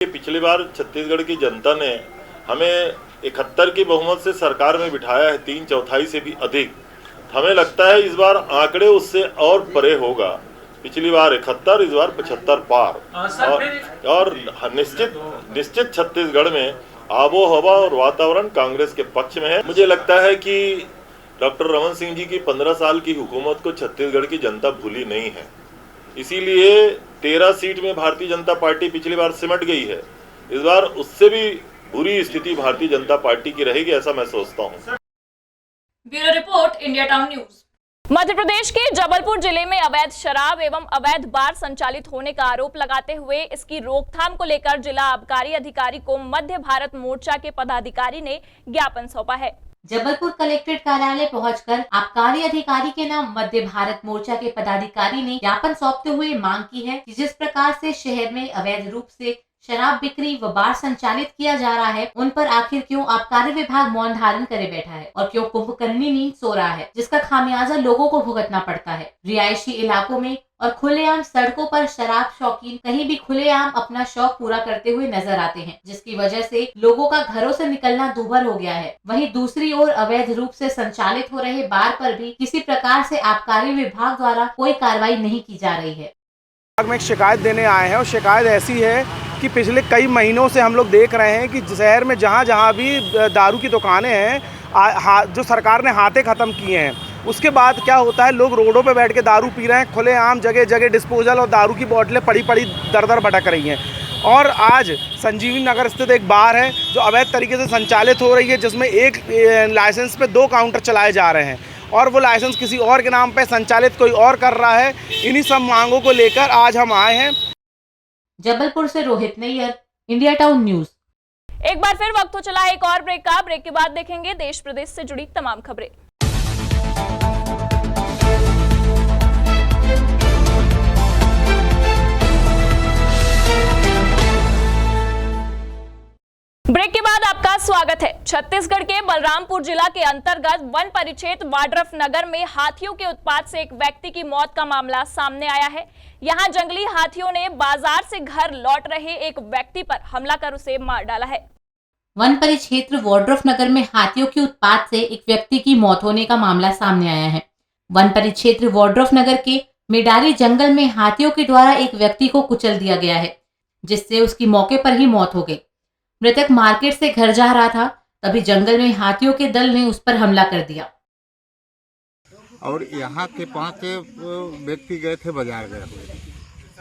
पिछली बार छत्तीसगढ़ की जनता ने हमें 71 की बहुमत से सरकार में बिठाया है, 3/4 से भी अधिक। हमें लगता है इस बार आंकड़े उससे और परे होगा। पिछली बार 71, इस बार 75 पार। और निश्चित छत्तीसगढ़ में आबो हवा और वातावरण कांग्रेस के पक्ष में है। मुझे लगता है कि डॉक्टर रमन सिंह जी की 15 साल की हुकूमत को छत्तीसगढ़ की जनता भूली नहीं है। इसीलिए 13 सीट में भारतीय जनता पार्टी पिछली बार सिमट गई है। इस बार उससे भी बुरी स्थिति भारतीय जनता पार्टी की रहेगी, ऐसा मैं सोचता हूं। Bureau report, India town News. Madhya Pradesh के जबलपुर जिले में अवैध शराब एवं अवैध बार संचालित होने का आरोप लगाते हुए इसकी रोकथाम को लेकर जिला आबकारी अधिकारी को मध्य भारत मोर्चा के पदाधिकारी ने ज्ञापन सौंपा है। जबलपुर कलेक्ट्रेट कार्यालय पहुंचकर आबकारी अधिकारी के नाम मध्य भारत मोर्चा के पदाधिकारी ने ज्ञापन सौंपते हुए मांग की है कि जिस प्रकार से शहर में अवैध रूप से शराब बिक्री व बार संचालित किया जा रहा है, उन पर आखिर क्यों आबकारी विभाग मौन धारण करे बैठा है और क्यों कुंभकर्णी नींद सो रहा है, जिसका खामियाजा लोगों को भुगतना पड़ता है। रिहायशी इलाकों में और खुलेआम सड़कों पर शराब शौकीन कहीं भी खुलेआम अपना शौक पूरा करते हुए नजर आते हैं, जिसकी वजह से लोगों का घरों से निकलना दूभर हो गया है। वहीं दूसरी ओर अवैध रूप से संचालित हो रहे बार पर भी किसी प्रकार से आबकारी विभाग द्वारा कोई कार्रवाई नहीं की जा रही है। में एक शिकायत देने आए हैं और शिकायत ऐसी है कि पिछले कई महीनों से हम लोग देख रहे हैं कि शहर में जहाँ भी दारू की दुकानें हैं, जो सरकार ने हाथे ख़त्म किए हैं, उसके बाद क्या होता है, लोग रोडों पे बैठ के दारू पी रहे हैं। खुलेआम जगह जगह डिस्पोजल और दारू की बोतलें पड़ी दर दर भटक रही हैं। और आज संजीवनी नगर स्थित एक बार है जो अवैध तरीके से संचालित हो रही है, जिसमें एक लाइसेंस पे 2 काउंटर चलाए जा रहे हैं और वो लाइसेंस किसी और के नाम पे संचालित कोई और कर रहा है। इन्हीं सब मांगों को लेकर आज हम आए हैं। जबलपुर से Rohit Nayyar, India town news. एक बार फिर वक्त हो चला है एक और ब्रेक का। ब्रेक के बाद देखेंगे देश प्रदेश से जुड़ी तमाम खबरें। ब्रेक के बाद आपका स्वागत है। छत्तीसगढ़ के बलरामपुर जिला के अंतर्गत वन परिक्षेत्र वाड्रफ नगर में हाथियों के उत्पात से एक व्यक्ति की मौत का मामला सामने आया है। यहां जंगली हाथियों ने बाजार से घर लौट रहे एक व्यक्ति पर हमला कर उसे मार डाला है। वन परिक्षेत्र वाड्रफ नगर में हाथियों के उत्पात से एक व्यक्ति की मौत होने का मामला सामने आया है। वन परिक्षेत्र वाड्रफ नगर के मेडारी जंगल में हाथियों के द्वारा एक व्यक्ति को कुचल दिया गया है, जिससे उसकी मौके पर ही मौत हो गई। मृतक मार्केट से घर जा रहा था, तभी जंगल में हाथियों के दल ने उस पर हमला कर दिया। और यहाँ के 5 व्यक्ति गए थे बाजार गए हुए,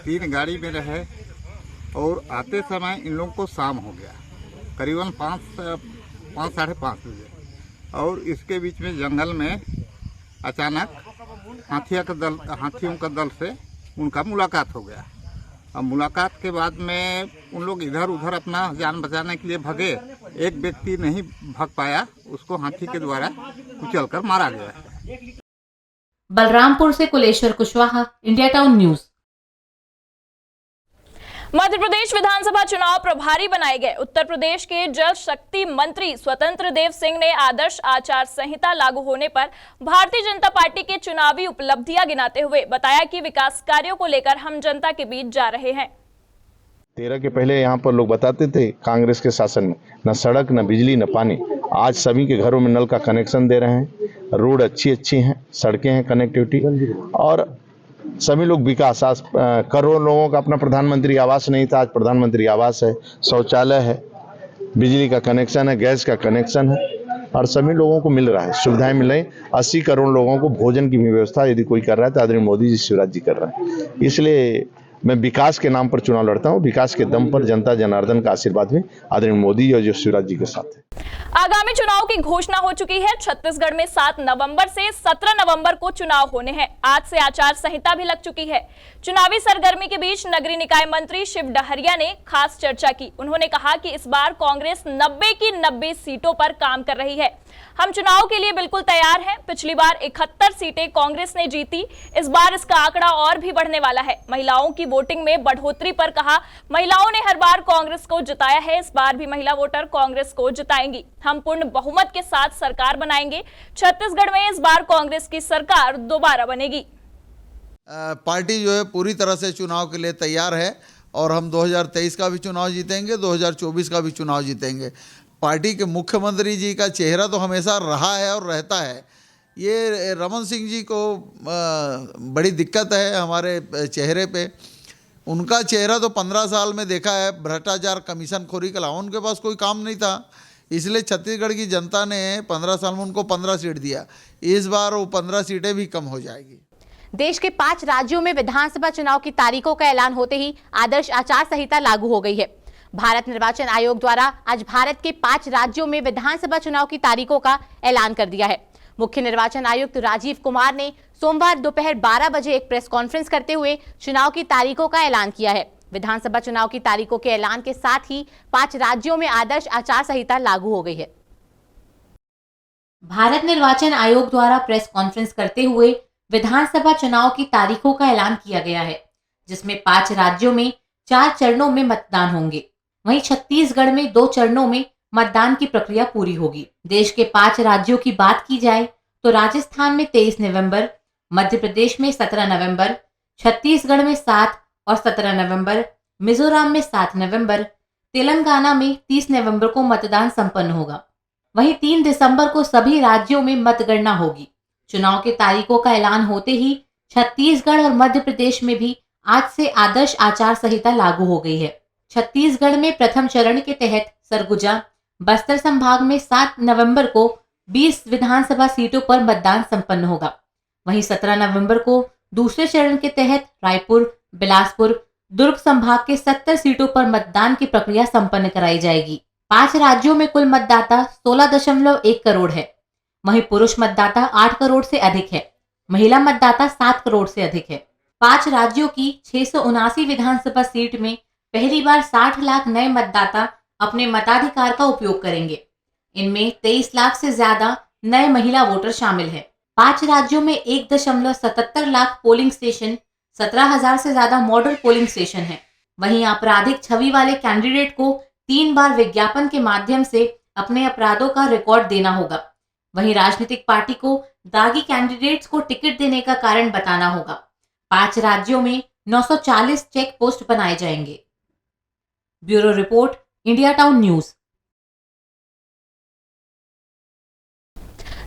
3 गाड़ी में रहे और आते समय इन लोगों को शाम हो गया, करीबन 5 साढ़े 5 बजे। और इसके बीच में जंगल में अचानक हाथियों का दल से उनका मुलाकात हो गया। अब मुलाकात के बाद में उन लोग इधर उधर अपना जान बचाने के लिए भगे। एक व्यक्ति नहीं भाग पाया, उसको हाथी के द्वारा कुचलकर मारा गया। बलरामपुर से Kuleshwar Kushwaha, India town News. Madhya Pradesh विधानसभा चुनाव प्रभारी बनाए गए उत्तर प्रदेश के जल शक्ति मंत्री स्वतंत्र देव सिंह ने आदर्श आचार संहिता लागू होने पर भारतीय जनता पार्टी के चुनावी उपलब्धियां गिनाते हुए बताया कि विकास कार्यों को लेकर हम जनता के बीच जा रहे हैं। 13 के पहले यहाँ पर लोग बताते थे कांग्रेस के शासन में न सड़क, न बिजली, न पानी। आज सभी के घरों में नल का कनेक्शन दे रहे हैं, रोड अच्छी हैं, सड़कें हैं, कनेक्टिविटी, और सभी लोग विकास। आज करोड़ों लोगों का अपना प्रधानमंत्री आवास नहीं था, आज प्रधानमंत्री आवास है, शौचालय है, बिजली का कनेक्शन है, गैस का कनेक्शन है, और सभी लोगों को मिल रहा है, सुविधाएं मिल रही। 80 करोड़ लोगों को भोजन की भी व्यवस्था यदि कोई कर रहा है तो आदरणीय मोदी जी, शिवराज जी कर रहे हैं। इसलिए मैं विकास के नाम पर चुनाव लड़ता हूं। विकास के दम पर जनता जनार्दन का आशीर्वाद भी आदरणीय मोदी और शिवराज जी के साथ है। आगामी चुनाव की घोषणा हो चुकी है। छत्तीसगढ़ में 7 नवंबर से 17 नवंबर को चुनाव होने हैं। आज से आचार संहिता भी लग चुकी है। चुनावी सरगर्मी के बीच नगरीय निकाय मंत्री शिव डहरिया ने खास चर्चा की। उन्होंने कहा कि इस बार कांग्रेस 90 की 90 सीटों पर काम कर रही है। हम चुनाव के लिए बिल्कुल तैयार हैं। पिछली बार 71 सीटें कांग्रेस ने जीती, इस बार इसका आंकड़ा और भी बढ़ने वाला है। महिलाओं की वोटिंग में बढ़ोतरी पर कहा, महिलाओं ने हर बार कांग्रेस को जिताया है, इस बार भी महिला वोटर कांग्रेस को जिताएंगी। हम पूर्ण बहुमत के साथ सरकार बनाएंगे। छत्तीसगढ़ में इस बार कांग्रेस की सरकार दोबारा बनेगी। पार्टी जो है पूरी तरह से चुनाव के लिए तैयार है और हम 2023 का भी चुनाव जीतेंगे, 2024 का भी चुनाव जीतेंगे। पार्टी के मुख्यमंत्री जी का चेहरा तो हमेशा रहा है और रहता है। ये रमन सिंह जी को बड़ी दिक्कत है हमारे चेहरे पे। उनका चेहरा तो 15 साल में देखा है, भ्रष्टाचार, कमीशन खोरी के अलावा उनके पास कोई काम नहीं था। इसलिए छत्तीसगढ़ की जनता ने 15 साल में उनको 15 सीट दिया। इस बार वो 15 सीटें भी कम हो जाएगी। देश के 5 राज्यों में विधानसभा चुनाव की तारीखों का ऐलान होते ही आदर्श आचार संहिता लागू हो गई है। भारत निर्वाचन आयोग द्वारा आज भारत के 5 राज्यों में विधानसभा चुनाव की तारीखों का ऐलान कर दिया है। मुख्य निर्वाचन आयुक्त राजीव कुमार ने सोमवार दोपहर 12 बजे एक प्रेस कॉन्फ्रेंस करते हुए चुनाव की तारीखों का ऐलान किया है। विधानसभा चुनाव की तारीखों के ऐलान के साथ ही 5 राज्यों में आदर्श आचार संहिता लागू हो गई है। भारत निर्वाचन आयोग द्वारा प्रेस कॉन्फ्रेंस करते हुए विधानसभा चुनाव की तारीखों का ऐलान किया गया है, जिसमें 5 राज्यों में 4 चरणों में मतदान होंगे। वहीं छत्तीसगढ़ में 2 चरणों में मतदान की प्रक्रिया पूरी होगी। देश के 5 राज्यों की बात की जाए तो राजस्थान में 23 नवंबर, मध्य प्रदेश में 17 नवंबर, छत्तीसगढ़ में 7 और 17 नवंबर, मिजोरम में 7 नवंबर, तेलंगाना में 30 नवंबर को मतदान संपन्न होगा। वहीं 3 दिसंबर को सभी राज्यों में मतगणना होगी। चुनाव के तारीखों का ऐलान होते ही छत्तीसगढ़ और मध्य प्रदेश में भी आज से आदर्श आचार संहिता लागू हो गई है। छत्तीसगढ़ में प्रथम चरण के तहत सरगुजा, बस्तर संभाग में 7 नवंबर को 20 विधानसभा सीटों पर मतदान संपन्न होगा। वहीं 17 नवंबर को दूसरे चरण के तहत रायपुर, बिलासपुर, दुर्ग संभाग के 70 सीटों पर मतदान की प्रक्रिया संपन्न कराई जाएगी। 5 राज्यों में कुल मतदाता 16.1 करोड़ है। वहीं पुरुष मतदाता 8 करोड़ से अधिक है, महिला मतदाता 7 करोड़ से अधिक है। 5 राज्यों की 679 विधानसभा सीट में पहली बार 60 लाख नए मतदाता अपने मताधिकार का उपयोग करेंगे। इनमें 23 लाख से ज्यादा नए महिला वोटर शामिल हैं। 5 राज्यों में 1.77 लाख पोलिंग स्टेशन, 17,000 से ज्यादा मॉडल पोलिंग स्टेशन हैं। वहीं आपराधिक छवि वाले कैंडिडेट को 3 बार विज्ञापन के माध्यम से अपने अपराधों का रिकॉर्ड देना होगा। वहीं राजनीतिक पार्टी को दागी कैंडिडेट्स को टिकट देने का कारण बताना होगा। 5 राज्यों में 940 चेक पोस्ट बनाए जाएंगे। Bureau report, India town News.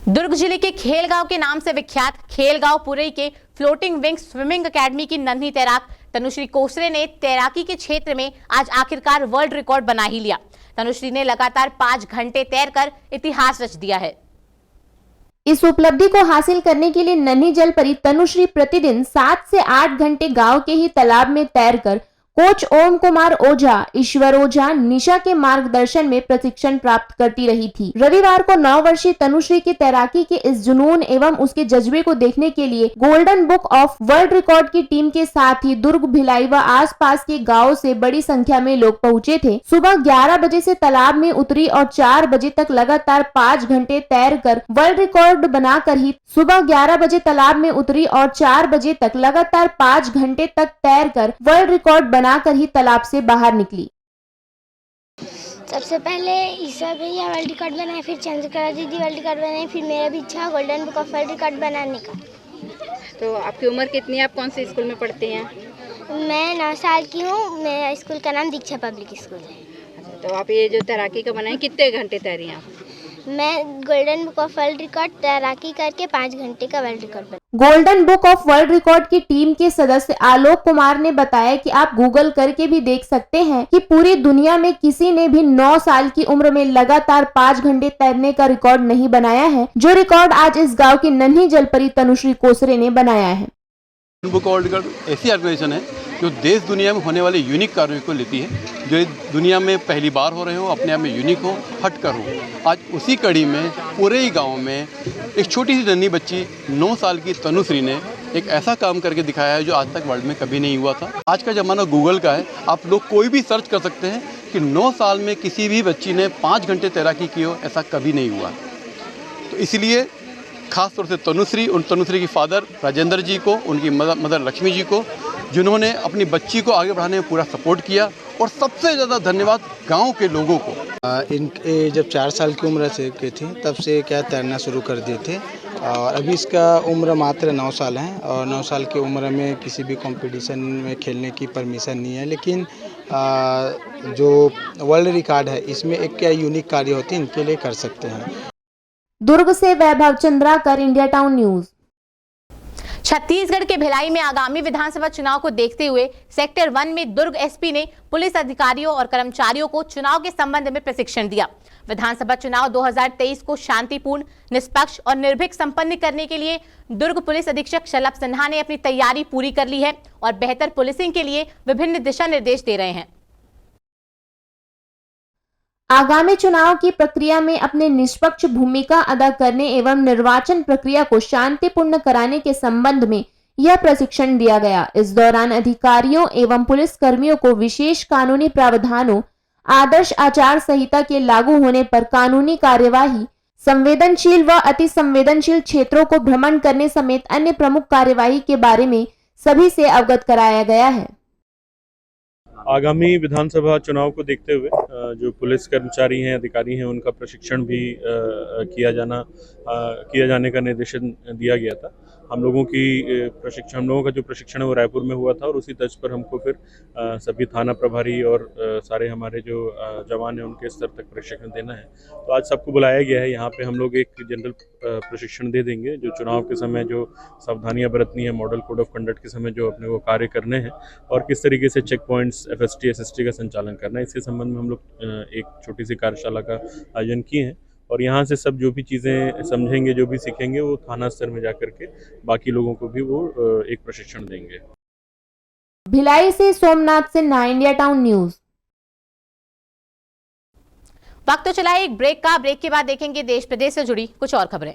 Durg जिले के खेलगांव के नाम से विख्यात खेलगांव पुरई के फ्लोटिंग विंग स्विमिंग एकेडमी की नन्ही तैराक तनुश्री कोसरे ने तैराकी के क्षेत्र में आज आखिरकार वर्ल्ड रिकॉर्ड बना ही लिया। तनुश्री ने लगातार 5 घंटे तैरकर इतिहास रच दिया है। इस उपलब्धि को हासिल करने के लिए नन्ही जल परी तनुश्री प्रतिदिन 7 से 8 घंटे गांव के ही तालाब में तैरकर कोच ओम कुमार ओझा, ईश्वर ओझा, निशा के मार्गदर्शन में प्रशिक्षण प्राप्त करती रही थी। रविवार को 9 वर्षीय तनुश्री की तैराकी के इस जुनून एवं उसके जज्बे को देखने के लिए golden book of world record की टीम के साथ ही दुर्ग, भिलाई व आसपास के गाँव से बड़ी संख्या में लोग पहुँचे थे। सुबह 11 बजे से तालाब में उतरी और 4 बजे तक लगातार 5 घंटे तैरकर वर्ल्ड रिकॉर्ड बनाकर ही सुबह 11 बजे तालाब में उतरी और 4 बजे तक लगातार 5 घंटे तक तैरकर वर्ल्ड रिकॉर्ड बनाकर ही तालाब से बाहर निकली। सबसे पहले ईश्वर भैया वर्ल्ड रिकॉर्ड बनाए, फिर चंद्रकला दीदी वर्ल्ड रिकॉर्ड बनाए, फिर मेरा भी इच्छा golden book of world record बनाने का। तो आपकी उम्र कितनी है? आप कौन से स्कूल में पढ़ते हैं? मैं 9 साल की हूँ। मेरा स्कूल का नाम दीक्षा पब्लिक स्कूल है। तो आप ये जो तैराकी का बनाए कितने घंटे तैरी हैं आप? मैं golden book of world record तैराकी करके 5 घंटे का वर्ल्ड रिकॉर्ड बना। Golden book of world record की टीम के सदस्य आलोक कुमार ने बताया कि आप गूगल करके भी देख सकते हैं कि पूरी दुनिया में किसी ने भी 9 साल की उम्र में लगातार 5 घंटे तैरने का रिकॉर्ड नहीं बनाया है, जो रिकॉर्ड आज इस गांव की नन्ही जलपरी तनुश्री कोसरे ने बनाया है। बुक ऑफ वर्ल्ड रिकॉर्ड ऐसी ऑर्गेनाइजेशन है जो देश दुनिया में होने वाले यूनिक कार्यों को लेती है, जो दुनिया में पहली बार हो रहे हो, अपने आप में यूनिक हो, हटकर हो। आज उसी कड़ी में पूरे ही गांव में एक छोटी सी नन्ही बच्ची 9 साल की तनुश्री ने एक ऐसा काम करके दिखाया है जो आज तक वर्ल्ड में कभी नहीं हुआ था। आज का ज़माना गूगल का है, आप लोग कोई भी सर्च कर सकते हैं कि 9 साल में किसी भी बच्ची ने 5 घंटे तैराकी की हो, ऐसा कभी नहीं हुआ। तो इसलिए खास तौर से तनुश्री की फादर राजेंद्र जी को, उनकी मदर लक्ष्मी जी को, जिन्होंने अपनी बच्ची को आगे बढ़ाने में पूरा सपोर्ट किया, और सबसे ज़्यादा धन्यवाद गांव के लोगों को। इनके जब 4 साल की उम्र से के थे तब से क्या तैरना शुरू कर दिए थे, और अभी इसका उम्र मात्र 9 साल है, और 9 साल की उम्र में किसी भी कंपटीशन में खेलने की परमिशन नहीं है। लेकिन जो वर्ल्ड रिकॉर्ड है इसमें एक क्या यूनिक कार्य होते हैं, इनके लिए कर सकते हैं। दुर्ग से Vaibhav Chandrakar, India town News. Chhattisgarh के भिलाई में आगामी विधानसभा चुनाव को देखते हुए सेक्टर 1 में दुर्ग एसपी ने पुलिस अधिकारियों और कर्मचारियों को चुनाव के संबंध में प्रशिक्षण दिया। विधानसभा चुनाव 2023 को शांतिपूर्ण, निष्पक्ष और निर्भीक संपन्न करने के लिए दुर्ग पुलिस अधीक्षक शलभ सिन्हा ने अपनी तैयारी पूरी कर ली है और बेहतर पुलिसिंग के लिए विभिन्न दिशा निर्देश दे रहे हैं। आगामी चुनाव की प्रक्रिया में अपने निष्पक्ष भूमिका अदा करने एवं निर्वाचन प्रक्रिया को शांतिपूर्ण कराने के संबंध में यह प्रशिक्षण दिया गया। इस दौरान अधिकारियों एवं पुलिस कर्मियों को विशेष कानूनी प्रावधानों, आदर्श आचार संहिता के लागू होने पर कानूनी कार्यवाही, संवेदनशील व अति संवेदनशील क्षेत्रों को भ्रमण करने समेत अन्य प्रमुख कार्यवाही के बारे में सभी से अवगत कराया गया है। आगामी विधानसभा चुनाव को देखते हुए जो पुलिस कर्मचारी हैं, अधिकारी हैं, उनका प्रशिक्षण भी किया जाने का निर्देशन दिया गया था। हम लोगों का जो प्रशिक्षण है वो रायपुर में हुआ था, और उसी तर्ज पर हमको फिर सभी थाना प्रभारी और सारे हमारे जो जवान हैं उनके स्तर तक प्रशिक्षण देना है। तो आज सबको बुलाया गया है। यहाँ पे हम लोग एक जनरल प्रशिक्षण दे देंगे, जो चुनाव के समय जो सावधानियां बरतनी है, मॉडल कोड ऑफ कंडक्ट के समय जो अपने को कार्य करने हैं, और किस तरीके से चेक पॉइंट्स, FST, SST का संचालन करना है, इसके संबंध में हम लोग एक छोटी सी कार्यशाला का आयोजन किए हैं। और यहाँ से सब जो भी चीज़ें समझेंगे, जो भी सीखेंगे, वो थाना स्तर में जाकर के बाकी लोगों को भी वो एक प्रशिक्षण देंगे। भिलाई से Somnath Sinha, India town news. वक्त तो चला एक ब्रेक का। ब्रेक के बाद देखेंगे देश प्रदेश से जुड़ी कुछ और खबरें।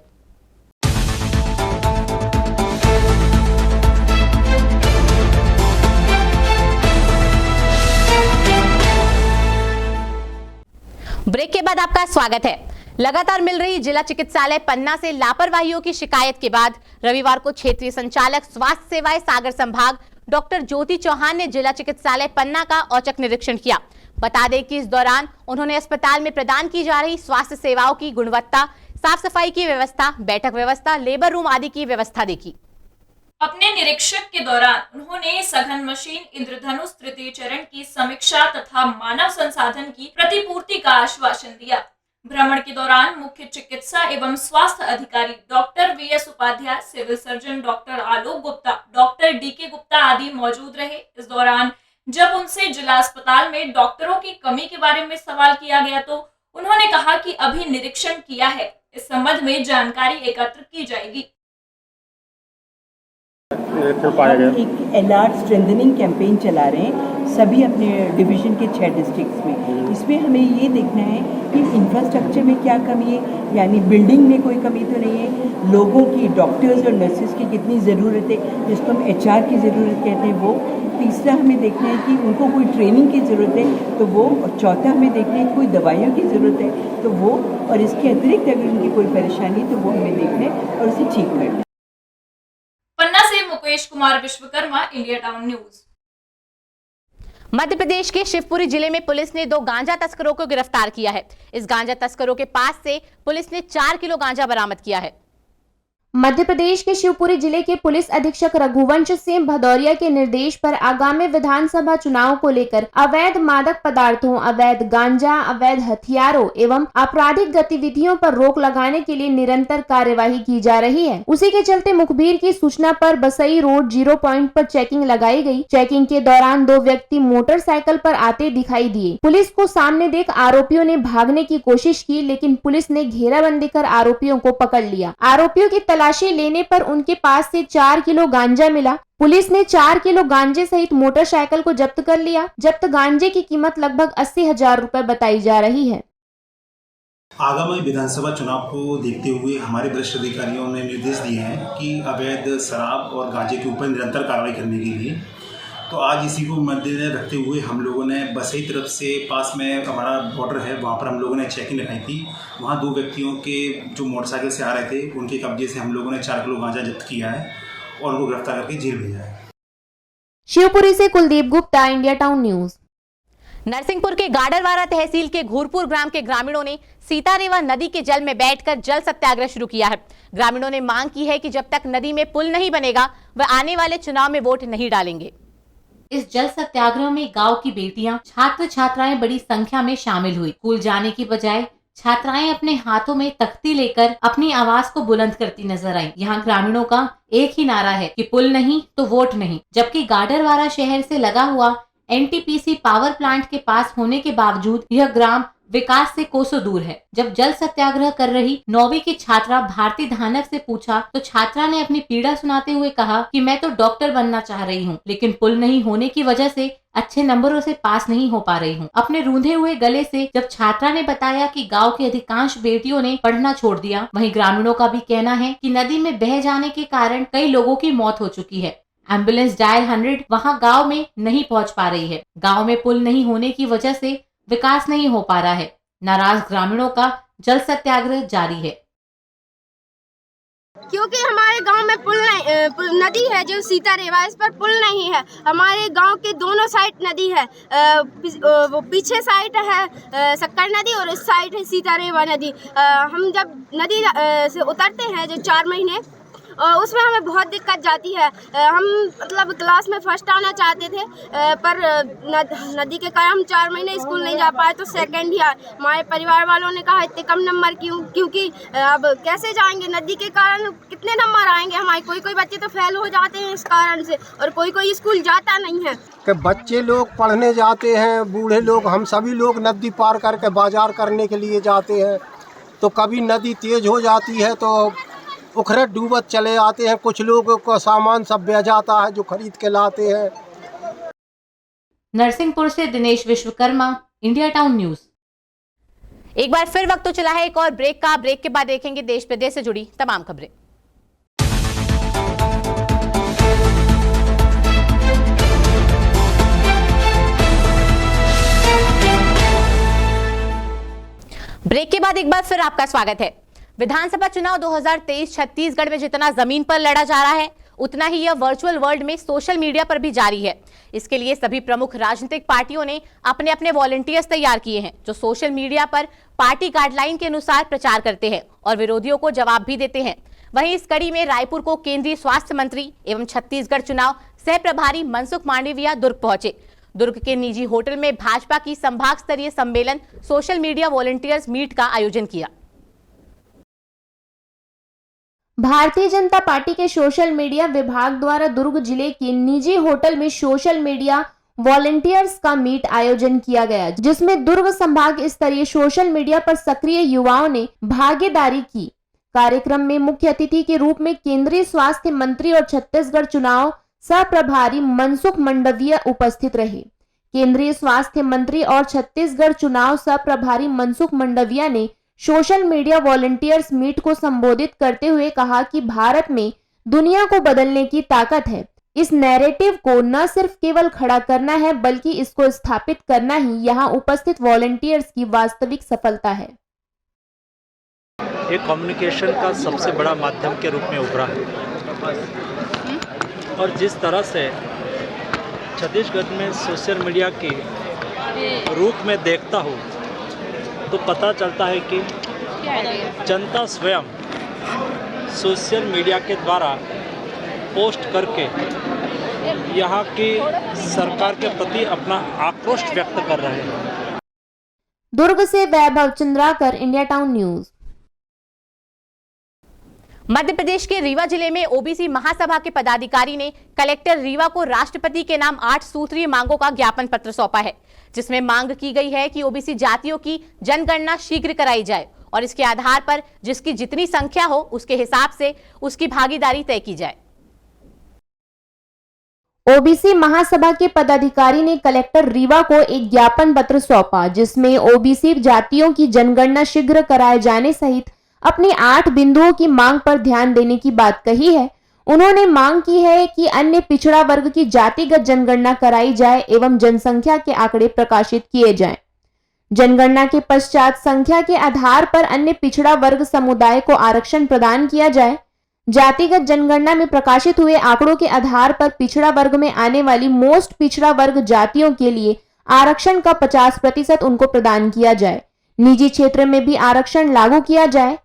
ब्रेक के बाद आपका स्वागत है। लगातार मिल रही जिला चिकित्सालय पन्ना से लापरवाहियों की शिकायत के बाद रविवार को क्षेत्रीय संचालक स्वास्थ्य सेवाएं सागर संभाग डॉक्टर ज्योति चौहान ने जिला चिकित्सालय पन्ना का औचक निरीक्षण किया। बता दें कि इस दौरान उन्होंने अस्पताल में प्रदान की जा रही स्वास्थ्य सेवाओं की गुणवत्ता, साफ सफाई की व्यवस्था, बैठक व्यवस्था, लेबर रूम आदि की व्यवस्था देखी। अपने निरीक्षण के दौरान उन्होंने सघन मशीन इंद्रधनुष तृतीय चरण की समीक्षा तथा मानव संसाधन की प्रतिपूर्ति का आश्वासन दिया। भ्रमण के दौरान मुख्य चिकित्सा एवं स्वास्थ्य अधिकारी doctor VS Upadhyay, civil surgeon doctor Alok Gupta, doctor DK Gupta आदि मौजूद रहे। इस दौरान जब उनसे जिला अस्पताल में डॉक्टरों की कमी के बारे में सवाल किया गया तो उन्होंने कहा कि अभी निरीक्षण किया है, इस संबंध में जानकारी एकत्र की जाएगी। हम एक एलआर स्ट्रेंथनिंग कैंपेन चला रहे हैं सभी अपने डिवीजन के 6 डिस्ट्रिक्ट्स में। इसमें हमें ये देखना है कि इंफ्रास्ट्रक्चर में क्या कमी है, यानी बिल्डिंग में कोई कमी तो नहीं है, लोगों की, डॉक्टर्स और नर्सेज की कितनी ज़रूरत है, जिसको हम एचआर की ज़रूरत कहते हैं वो। तीसरा हमें देखना है कि उनको कोई ट्रेनिंग की ज़रूरत है तो वो, और चौथा हमें देखना है कि कोई दवाइयों की ज़रूरत है तो वो, और इसके अतिरिक्त अगर उनकी कोई परेशानी है तो वो हमें देखना है और उसे ठीक करना है। पन्ना से Mukesh Kumar Vishwakarma, India town News. Madhya Pradesh के शिवपुरी जिले में पुलिस ने 2 गांजा तस्करों को गिरफ्तार किया है। इस गांजा तस्करों के पास से पुलिस ने 4 किलो गांजा बरामद किया है। मध्य प्रदेश के शिवपुरी जिले के पुलिस अधीक्षक रघुवंश सिंह भदौरिया के निर्देश पर आगामी विधानसभा चुनाव को लेकर अवैध मादक पदार्थों, अवैध गांजा, अवैध हथियारों एवं आपराधिक गतिविधियों पर रोक लगाने के लिए निरंतर कार्यवाही की जा रही है। उसी के चलते मुखबिर की सूचना पर बसई रोड 0 पॉइंट पर चेकिंग लगाई गई। चेकिंग के दौरान 2 व्यक्ति मोटरसाइकिल पर आते दिखाई दिए। पुलिस को सामने देख आरोपियों ने भागने की कोशिश की, लेकिन पुलिस ने घेराबंदी कर आरोपियों को पकड़ लिया। आरोपियों की तलाशी लेने पर उनके पास से 4 किलो गांजा मिला। पुलिस ने 4 किलो गांजे सहित मोटरसाइकिल को जब्त कर लिया। जब्त गांजे की कीमत लगभग 80,000 रुपए बताई जा रही है। आगामी विधानसभा चुनाव को देखते हुए हमारे वरिष्ठ अधिकारियों ने निर्देश दिए हैं कि अवैध शराब और गांजे के ऊपर निरंतर कार्रवाई करने के लिए, तो आज इसी को मद्देनजर रखते हुए हम लोगों ने बसई तरफ से, पास में हमारा बॉर्डर है, वहाँ पर हम लोगों ने चेकिंग लगाई थी। वहाँ 2 व्यक्तियों के जो मोटरसाइकिल से आ रहे थे, उनके कब्जे से हम लोगों ने 4 किलो गांजा जब्त किया है और उनको गिरफ्तार करके जेल भेजा है। शिवपुरी से Kuldeep Gupta, India town news. Narsinghpur के गाडरवारा तहसील के घूरपुर ग्राम के ग्रामीणों ने सीतारेवा नदी के जल में बैठकर जल सत्याग्रह शुरू किया है। ग्रामीणों ने मांग की है कि जब तक नदी में पुल नहीं बनेगा वह आने वाले चुनाव में वोट नहीं डालेंगे। इस जल सत्याग्रह में गांव की बेटियां, छात्र छात्राएं बड़ी संख्या में शामिल हुई। स्कूल जाने की बजाय छात्राएं अपने हाथों में तख्ती लेकर अपनी आवाज को बुलंद करती नजर आईं। यहाँ ग्रामीणों का एक ही नारा है कि पुल नहीं तो वोट नहीं। जबकि गाडरवारा शहर से लगा हुआ एनटीपीसी पावर प्लांट के पास होने के बावजूद यह ग्राम विकास से कोसों दूर है। जब जल सत्याग्रह कर रही 9वीं की छात्रा भारती धानक से पूछा तो छात्रा ने अपनी पीड़ा सुनाते हुए कहा कि मैं तो डॉक्टर बनना चाह रही हूँ, लेकिन पुल नहीं होने की वजह से अच्छे नंबरों से पास नहीं हो पा रही हूँ। अपने रूंधे हुए गले से जब छात्रा ने बताया कि गांव की अधिकांश बेटियों ने पढ़ना छोड़ दिया, वहीं ग्रामीणों का भी कहना है कि नदी में बह जाने के कारण कई लोगों की मौत हो चुकी है। एम्बुलेंस डायल 100 वहाँ गाँव में नहीं पहुँच पा रही है। गाँव में पुल नहीं होने की वजह से विकास नहीं हो पा रहा है। नाराज ग्रामीणों का जल सत्याग्रह जारी है। क्योंकि हमारे गांव में नदी है जो सीतारेवा, इस पर पुल नहीं है। हमारे गांव के दोनों साइड नदी है, वो पीछे साइड है शक्कर नदी और इस साइड है सीतारेवा नदी। हम जब नदी से उतरते हैं जो 4 महीने, उसमें हमें बहुत दिक्कत जाती है। हम मतलब क्लास में फर्स्ट आना चाहते थे, पर नदी के कारण हम 4 महीने स्कूल नहीं जा पाए तो सेकंड ही आए। हमारे परिवार वालों ने कहा इतने कम नंबर क्यों, क्योंकि अब कैसे जाएंगे, नदी के कारण कितने नंबर आएंगे हमारे। कोई बच्चे तो फेल हो जाते हैं इस कारण से, और कोई स्कूल जाता नहीं है। कि बच्चे लोग पढ़ने जाते हैं, बूढ़े लोग, हम सभी लोग नदी पार करके बाजार करने के लिए जाते हैं, तो कभी नदी तेज हो जाती है तो उखरट डूबत चले आते हैं। कुछ लोगों का सामान सब बह जाता है जो खरीद के लाते हैं। नरसिंहपुर से Dinesh Vishwakarma, India town news. एक बार फिर वक्त तो चला है एक और ब्रेक का। ब्रेक के बाद देखेंगे देश प्रदेश से जुड़ी तमाम खबरें। ब्रेक के बाद एक बार फिर आपका स्वागत है। विधानसभा चुनाव 2023 छत्तीसगढ़ में जितना जमीन पर लड़ा जा रहा है, उतना ही यह वर्चुअल वर्ल्ड में सोशल मीडिया पर भी जारी है। इसके लिए सभी प्रमुख राजनीतिक पार्टियों ने अपने अपने वॉलंटियर्स तैयार किए हैं, जो सोशल मीडिया पर पार्टी गाइडलाइन के अनुसार प्रचार करते हैं और विरोधियों को जवाब भी देते हैं। वहीं इस कड़ी में रायपुर को केंद्रीय स्वास्थ्य मंत्री एवं छत्तीसगढ़ चुनाव सह प्रभारी मनसुख मांडविया दुर्ग पहुंचे। दुर्ग के निजी होटल में भाजपा की संभाग स्तरीय सम्मेलन सोशल मीडिया वॉलंटियर्स मीट का आयोजन किया। भारतीय जनता पार्टी के सोशल मीडिया विभाग द्वारा दुर्ग जिले के निजी होटल में सोशल मीडिया वॉलंटियर्स का मीट आयोजन किया गया, जिसमें दुर्ग संभाग स्तरीय सोशल मीडिया पर सक्रिय युवाओं ने भागीदारी की। कार्यक्रम में मुख्य अतिथि के रूप में केंद्रीय स्वास्थ्य मंत्री और छत्तीसगढ़ चुनाव सह प्रभारी मनसुख मंडविया उपस्थित रहे। केंद्रीय स्वास्थ्य मंत्री और छत्तीसगढ़ चुनाव सह प्रभारी मनसुख मंडविया ने सोशल मीडिया वॉलंटियर्स मीट को संबोधित करते हुए कहा कि भारत में दुनिया को बदलने की ताकत है। इस नैरेटिव को न सिर्फ केवल खड़ा करना है बल्कि इसको स्थापित करना ही यहाँ उपस्थित वॉलंटियर्स की वास्तविक सफलता है। एक कम्युनिकेशन का सबसे बड़ा माध्यम के रूप में उभरा है और जिस तरह से छत्तीसगढ़ में सोशल मीडिया के रूप में देखता हूँ तो पता चलता है कि जनता स्वयं सोशल मीडिया के द्वारा पोस्ट करके यहाँ की सरकार के प्रति अपना आक्रोश व्यक्त कर रहे हैं। दुर्ग से Vaibhav Chandrakar, India town News. Madhya Pradesh के रीवा जिले में ओबीसी महासभा के पदाधिकारी ने कलेक्टर रीवा को राष्ट्रपति के नाम 8 सूत्रीय मांगों का ज्ञापन पत्र सौंपा है, जिसमें मांग की गई है कि ओबीसी जातियों की जनगणना शीघ्र कराई जाए और इसके आधार पर जिसकी जितनी संख्या हो उसके हिसाब से उसकी भागीदारी तय की जाए। ओबीसी महासभा के पदाधिकारी ने कलेक्टर रीवा को एक ज्ञापन पत्र सौंपा, जिसमें ओबीसी जातियों की जनगणना शीघ्र कराए जाने सहित अपनी 8 बिंदुओं की मांग पर ध्यान देने की बात कही है। उन्होंने मांग की है कि अन्य पिछड़ा वर्ग की जातिगत जनगणना कराई जाए एवं जनसंख्या के आंकड़े प्रकाशित किए जाएं। जनगणना के पश्चात संख्या के आधार पर अन्य पिछड़ा वर्ग समुदाय को आरक्षण प्रदान किया जाए। जातिगत जनगणना में प्रकाशित हुए आंकड़ों के आधार पर पिछड़ा वर्ग में आने वाली मोस्ट पिछड़ा वर्ग जातियों के लिए आरक्षण का 50% उनको प्रदान किया जाए। निजी क्षेत्र में भी आरक्षण लागू किया जाए।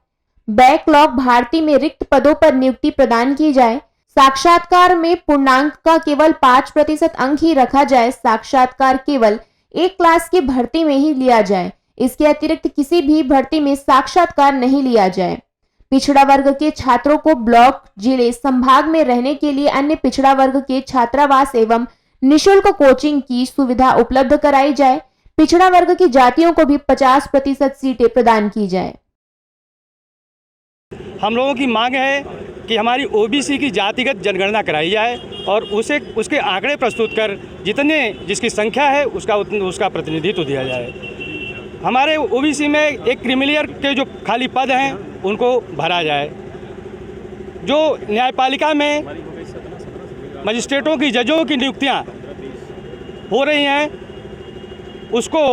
बैकलॉग भारती में रिक्त पदों पर नियुक्ति प्रदान की जाए। साक्षात्कार में पूर्णांक का केवल 5% अंक ही रखा जाए। साक्षात्कार केवल एक क्लास की भर्ती में ही लिया जाए। इसके अतिरिक्त किसी भी भर्ती में साक्षात्कार नहीं लिया जाए। पिछड़ा वर्ग के छात्रों को ब्लॉक, जिले, संभाग में रहने के लिए अन्य पिछड़ा वर्ग के छात्रावास एवं निशुल्क कोचिंग की सुविधा उपलब्ध कराई जाए। पिछड़ा वर्ग की जातियों को भी 50% सीटें प्रदान की जाए। हम लोगों की मांग है कि हमारी ओबीसी की जातिगत जनगणना कराई जाए और उसके आंकड़े प्रस्तुत कर जिसकी संख्या है उसका प्रतिनिधित्व दिया जाए। हमारे ओबीसी में एक क्रीमिलियर के जो खाली पद हैं उनको भरा जाए। जो न्यायपालिका में मजिस्ट्रेटों की, जजों की नियुक्तियां हो रही हैं उसको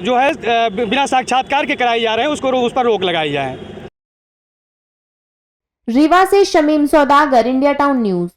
जो है बिना साक्षात्कार के कराई जा रहे हैं उस पर रोक लगाई जाए। रीवा से शमीम सौदागर, India town News.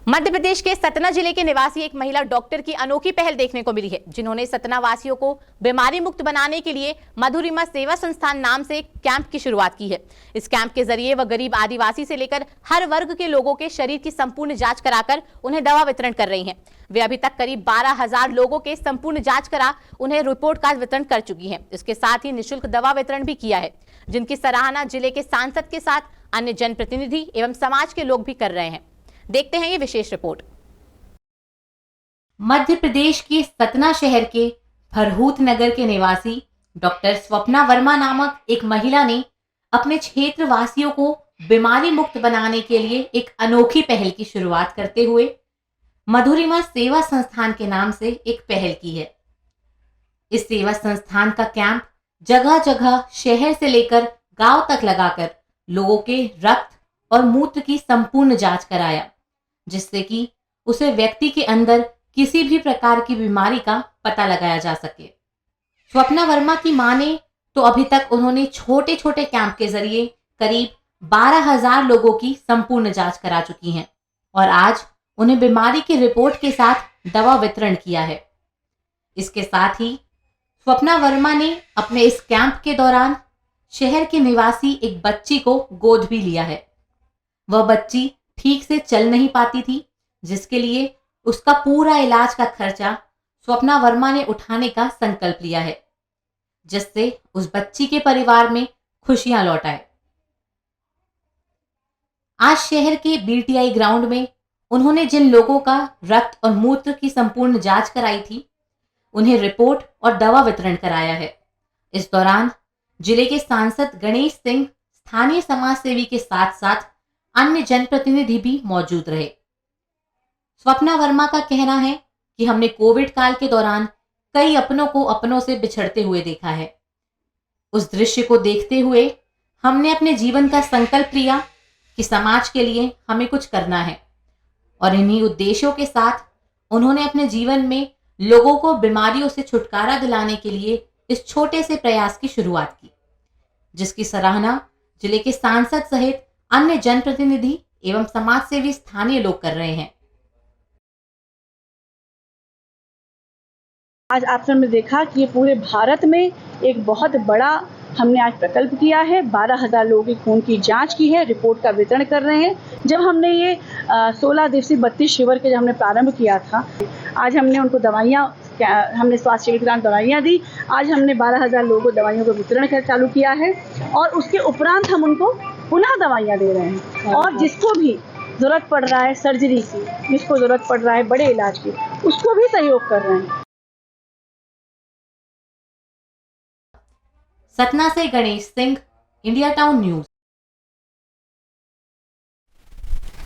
Madhya Pradesh के सतना जिले के निवासी एक महिला डॉक्टर की अनोखी पहल देखने को मिली है, जिन्होंने सतना वासियों को बीमारी मुक्त बनाने के लिए मधुरिमा सेवा संस्थान नाम से एक कैंप की शुरुआत की है। इस कैंप के जरिए वह गरीब आदिवासी से लेकर हर वर्ग के लोगों के शरीर की संपूर्ण जांच कराकर उन्हें दवा वितरण कर रही हैं। वे अभी तक करीब 12,000 लोगों के संपूर्ण जांच करा उन्हें रिपोर्ट कार्ड वितरण कर चुकी हैं। इसके साथ ही निःशुल्क दवा वितरण भी किया है, जिनकी सराहना जिले के सांसद के साथ अन्य जनप्रतिनिधि एवं समाज के लोग भी कर रहे हैं। देखते हैं ये विशेष रिपोर्ट। मध्य प्रदेश के सतना शहर के फरहूत नगर के निवासी डॉक्टर स्वप्ना वर्मा नामक एक महिला ने अपने क्षेत्र वासियों को बीमारी मुक्त बनाने के लिए एक अनोखी पहल की शुरुआत करते हुए मधुरिमा सेवा संस्थान के नाम से एक पहल की है। इस सेवा संस्थान का कैंप जगह जगह शहर से लेकर गांव तक लगाकर लोगों के रक्त और मूत्र की संपूर्ण जांच कराया, जिससे कि उसे व्यक्ति के अंदर किसी भी प्रकार की बीमारी का पता लगाया जा सके। स्वप्ना वर्मा की माने तो अभी तक उन्होंने छोटे छोटे कैंप के जरिए करीब 12,000 लोगों की संपूर्ण जांच करा चुकी हैं और आज उन्हें बीमारी की रिपोर्ट के साथ दवा वितरण किया है। इसके साथ ही स्वप्ना वर्मा ने अपने इस कैंप के दौरान शहर के निवासी एक बच्ची को गोद भी लिया है। वह बच्ची ठीक से चल नहीं पाती थी, जिसके लिए उसका पूरा इलाज का खर्चा स्वप्ना वर्मा ने उठाने का संकल्प लिया है, जिससे उस बच्ची के परिवार में खुशियां लौट आए। आज शहर के बीटीआई ग्राउंड में उन्होंने जिन लोगों का रक्त और मूत्र की संपूर्ण जांच कराई थी, उन्हें रिपोर्ट और दवा वितरण कराया है। इस दौरान जिले के सांसद गणेश सिंह, स्थानीय समाज सेवी के साथ साथ अन्य जनप्रतिनिधि भी मौजूद रहे। स्वप्ना वर्मा का कहना है कि हमने कोविड काल के दौरान कई अपनों को अपनों से बिछड़ते हुए देखा है। उस दृश्य को देखते हुए हमने अपने जीवन का संकल्प लिया कि समाज के लिए हमें कुछ करना है, और इन्हीं उद्देश्यों के साथ उन्होंने अपने जीवन में लोगों को बीमारियों से छुटकारा दिलाने के लिए इस छोटे से प्रयास की शुरुआत की, जिसकी सराहना जिले के सांसद सहित अन्य जनप्रतिनिधि एवं समाजसेवी स्थानीय लोग कर रहे हैं। आज आपने देखा कि ये पूरे भारत में एक बहुत बड़ा हमने आज प्रकल्प किया है। 12,000 लोगों की खून की जांच की है, रिपोर्ट का वितरण कर रहे हैं। जब हमने ये 16 दिवसीय 32 शिविर के जब हमने प्रारंभ किया था, आज हमने उनको दवाइयाँ, हमने स्वास्थ्य शिविर के दौरान दवाइयाँ दी। आज हमने 12,000 लोगों को दवाइयों का वितरण कर चालू किया है, और उसके उपरांत हम उनको पुनः दवाइयाँ दे रहे हैं। और जिसको भी ज़रूरत पड़ रहा है सर्जरी की, जिसको ज़रूरत पड़ रहा है बड़े इलाज की, उसको भी सहयोग कर रहे हैं। सतना से Ganesh Singh, India town news.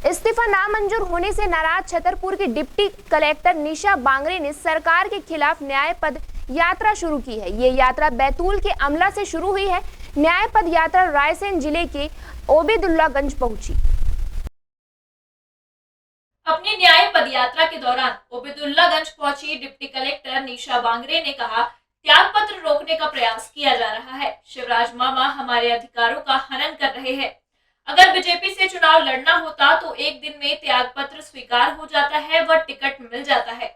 इस्तीफा नामंजूर होने से नाराज छतरपुर की डिप्टी कलेक्टर निशा बांगरे ने सरकार के खिलाफ न्याय पद यात्रा शुरू की है। ये यात्रा बैतूल के अमला से शुरू हुई है। न्याय पद यात्रा रायसेन जिले के ओबेदुल्लागंज पहुंची। अपनी न्याय पद यात्रा के दौरान ओबेदुल्लागंज पहुंची डिप्टी कलेक्टर निशा बांगरे ने कहा, त्याग पत्र रोकने का प्रयास किया जा रहा है। शिवराज मामा हमारे अधिकारों का हनन कर रहे हैं। अगर बीजेपी से चुनाव लड़ना होता तो एक दिन में त्याग पत्र स्वीकार हो जाता है व टिकट मिल जाता है।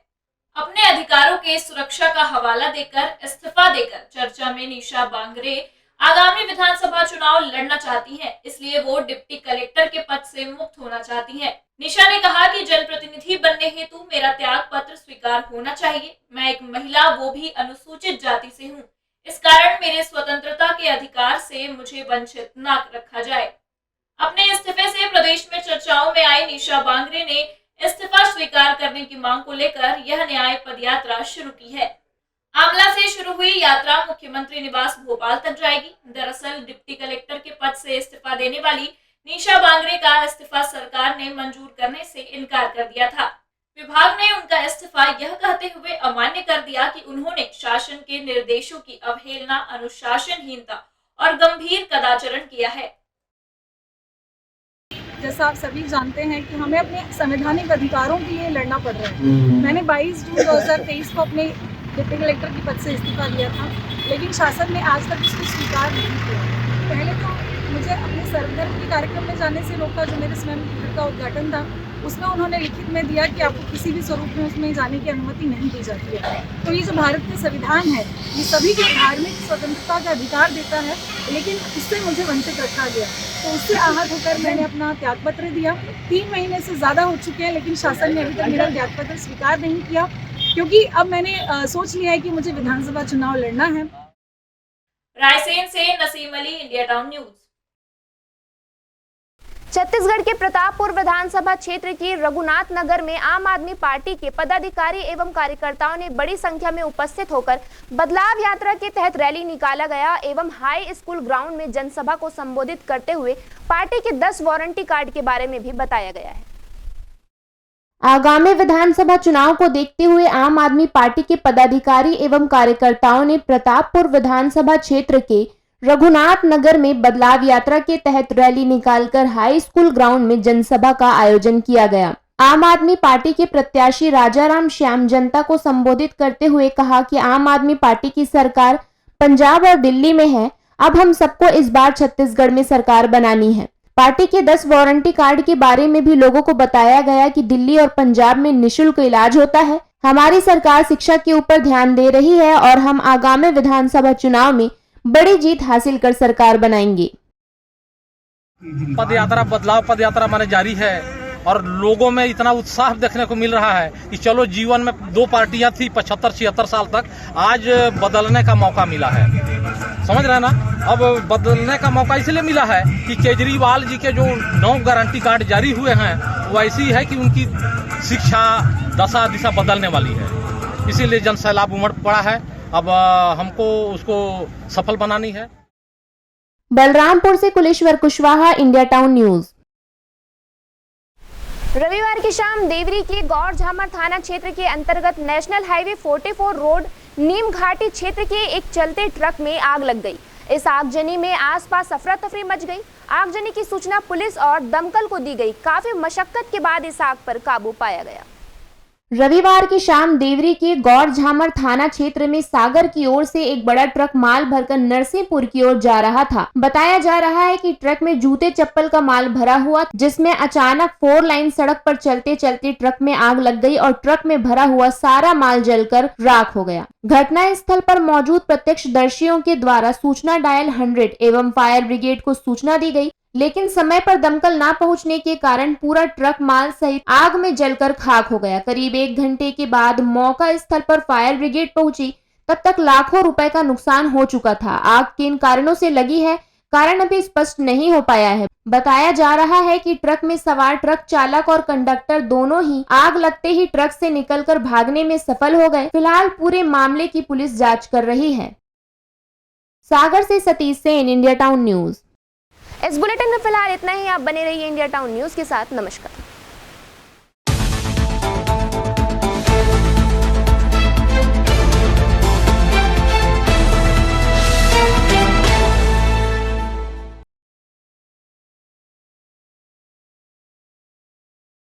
अपने अधिकारों के सुरक्षा का हवाला देकर इस्तीफा देकर चर्चा में निशा बांगरे आगामी विधानसभा चुनाव लड़ना चाहती हैं, इसलिए वो डिप्टी कलेक्टर के पद से मुक्त होना चाहती हैं। निशा ने कहा कि जनप्रतिनिधि बनने हेतु मेरा त्याग पत्र स्वीकार होना चाहिए। मैं एक महिला, वो भी अनुसूचित जाति से हूँ। इस कारण मेरे स्वतंत्रता के अधिकार से मुझे वंचित न रखा जाए। अपने इस्तीफे से प्रदेश में चर्चाओं में आई निशा बांगरे ने इस्तीफा स्वीकार करने की मांग को लेकर यह न्याय पद यात्रा शुरू की है। आमला से शुरू हुई यात्रा मुख्यमंत्री निवास भोपाल तक जाएगी। दरअसल डिप्टी कलेक्टर के पद से इस्तीफा देने वाली निशा बांगरे का इस्तीफा सरकार ने मंजूर करने से इनकार कर दिया था। विभाग ने उनका इस्तीफा यह कहते हुए अमान्य कर दिया कि उन्होंने शासन के निर्देशों की अवहेलना, अनुशासनहीनता और गंभीर कदाचारण किया है। जैसा आप सभी जानते हैं कि हमें अपने संवैधानिक अधिकारों के लिए लड़ना पड़ रहा है। मैंने 22 जून 2023 को अपने डिप्टी कलेक्टर के पद से इस्तीफा दिया था, लेकिन शासन ने आज तक इसको स्वीकार नहीं किया। पहले तो मुझे अपने सर्वधर्म के कार्यक्रम में जाने से रोका, जो मेरे स्वयं घर का उद्घाटन था, उसमें उन्होंने लिखित में दिया कि आपको किसी भी स्वरूप में उसमें जाने की अनुमति नहीं दी जाती है। तो ये जो भारत के संविधान है, ये सभी को धार्मिक स्वतंत्रता का अधिकार देता है, लेकिन उससे मुझे वंचित रखा गया। तो उससे आहत होकर मैंने अपना त्यागपत्र दिया। 3 महीने से ज़्यादा हो चुके हैं, लेकिन शासन ने अभी तक मेरा त्यागपत्र स्वीकार नहीं किया, क्योंकि अब मैंने सोच लिया है कि मुझे विधानसभा चुनाव लड़ना है। रायसेन से Naseem Ali, India town News. Chhattisgarh के प्रतापपुर विधानसभा क्षेत्र के रघुनाथ नगर में आम आदमी पार्टी के पदाधिकारी एवं कार्यकर्ताओं ने बड़ी संख्या में उपस्थित होकर बदलाव यात्रा के तहत रैली निकाला गया एवं हाई स्कूल ग्राउंड में जनसभा को संबोधित करते हुए पार्टी के 10 वारंटी कार्ड के बारे में भी बताया गया है। आगामी विधानसभा चुनाव को देखते हुए आम आदमी पार्टी के पदाधिकारी एवं कार्यकर्ताओं ने प्रतापपुर विधानसभा क्षेत्र के रघुनाथ नगर में बदलाव यात्रा के तहत रैली निकालकर हाई स्कूल ग्राउंड में जनसभा का आयोजन किया गया। आम आदमी पार्टी के प्रत्याशी राजाराम श्याम जनता को संबोधित करते हुए कहा कि आम आदमी पार्टी की सरकार पंजाब और दिल्ली में है, अब हम सबको इस बार छत्तीसगढ़ में सरकार बनानी है। पार्टी के 10 वारंटी कार्ड के बारे में भी लोगों को बताया गया कि दिल्ली और पंजाब में निःशुल्क इलाज होता है। हमारी सरकार शिक्षा के ऊपर ध्यान दे रही है और हम आगामी विधानसभा चुनाव में बड़ी जीत हासिल कर सरकार बनाएंगे। पदयात्रा बदलाव पदयात्रा माने जारी है और लोगों में इतना उत्साह देखने को मिल रहा है कि चलो, जीवन में 2 पार्टियां थी 75-76 साल तक, आज बदलने का मौका मिला है। समझ रहे हैं ना? अब बदलने का मौका इसलिए मिला है कि केजरीवाल जी के जो 9 गारंटी कार्ड जारी हुए हैं वो ऐसी है कि उनकी शिक्षा दशा दिशा बदलने वाली है। इसीलिए जन सैलाब उमड़ पड़ा है। अब हमको उसको सफल बनानी है। बलरामपुर से Kuleshwar Kushwaha, India town news. रविवार की शाम देवरी के गौर झामर थाना क्षेत्र के अंतर्गत नेशनल हाईवे 44 रोड नीम घाटी क्षेत्र के एक चलते ट्रक में आग लग गई। इस आगजनी में आसपास अफरा तफरी मच गई। आगजनी की सूचना पुलिस और दमकल को दी गई। काफी मशक्कत के बाद इस आग पर काबू पाया गया। रविवार की शाम देवरी के गौर झामर थाना क्षेत्र में सागर की ओर से एक बड़ा ट्रक माल भरकर नरसिंहपुर की ओर जा रहा था। बताया जा रहा है कि ट्रक में जूते चप्पल का माल भरा हुआ, जिसमें अचानक 4 लाइन सड़क पर चलते चलते ट्रक में आग लग गई और ट्रक में भरा हुआ सारा माल जलकर राख हो गया। घटना स्थल पर मौजूद प्रत्यक्षदर्शियों के द्वारा सूचना डायल 100 एवं फायर ब्रिगेड को सूचना दी गई, लेकिन समय पर दमकल ना पहुंचने के कारण पूरा ट्रक माल सहित आग में जलकर खाक हो गया। करीब 1 घंटे के बाद मौका स्थल पर फायर ब्रिगेड पहुंची। तब तक लाखों रुपए का नुकसान हो चुका था। आग किन कारणों से लगी है, कारण अभी स्पष्ट नहीं हो पाया है। बताया जा रहा है कि ट्रक में सवार ट्रक चालक और कंडक्टर दोनों ही आग लगते ही ट्रक से निकलकर भागने में सफल हो गए। फिलहाल पूरे मामले की पुलिस जाँच कर रही है। सागर से Satish Sen, India town news. इस बुलेटिन में फिलहाल इतना ही। आप बने रहिए इंडिया टाउन न्यूज के साथ। नमस्कार।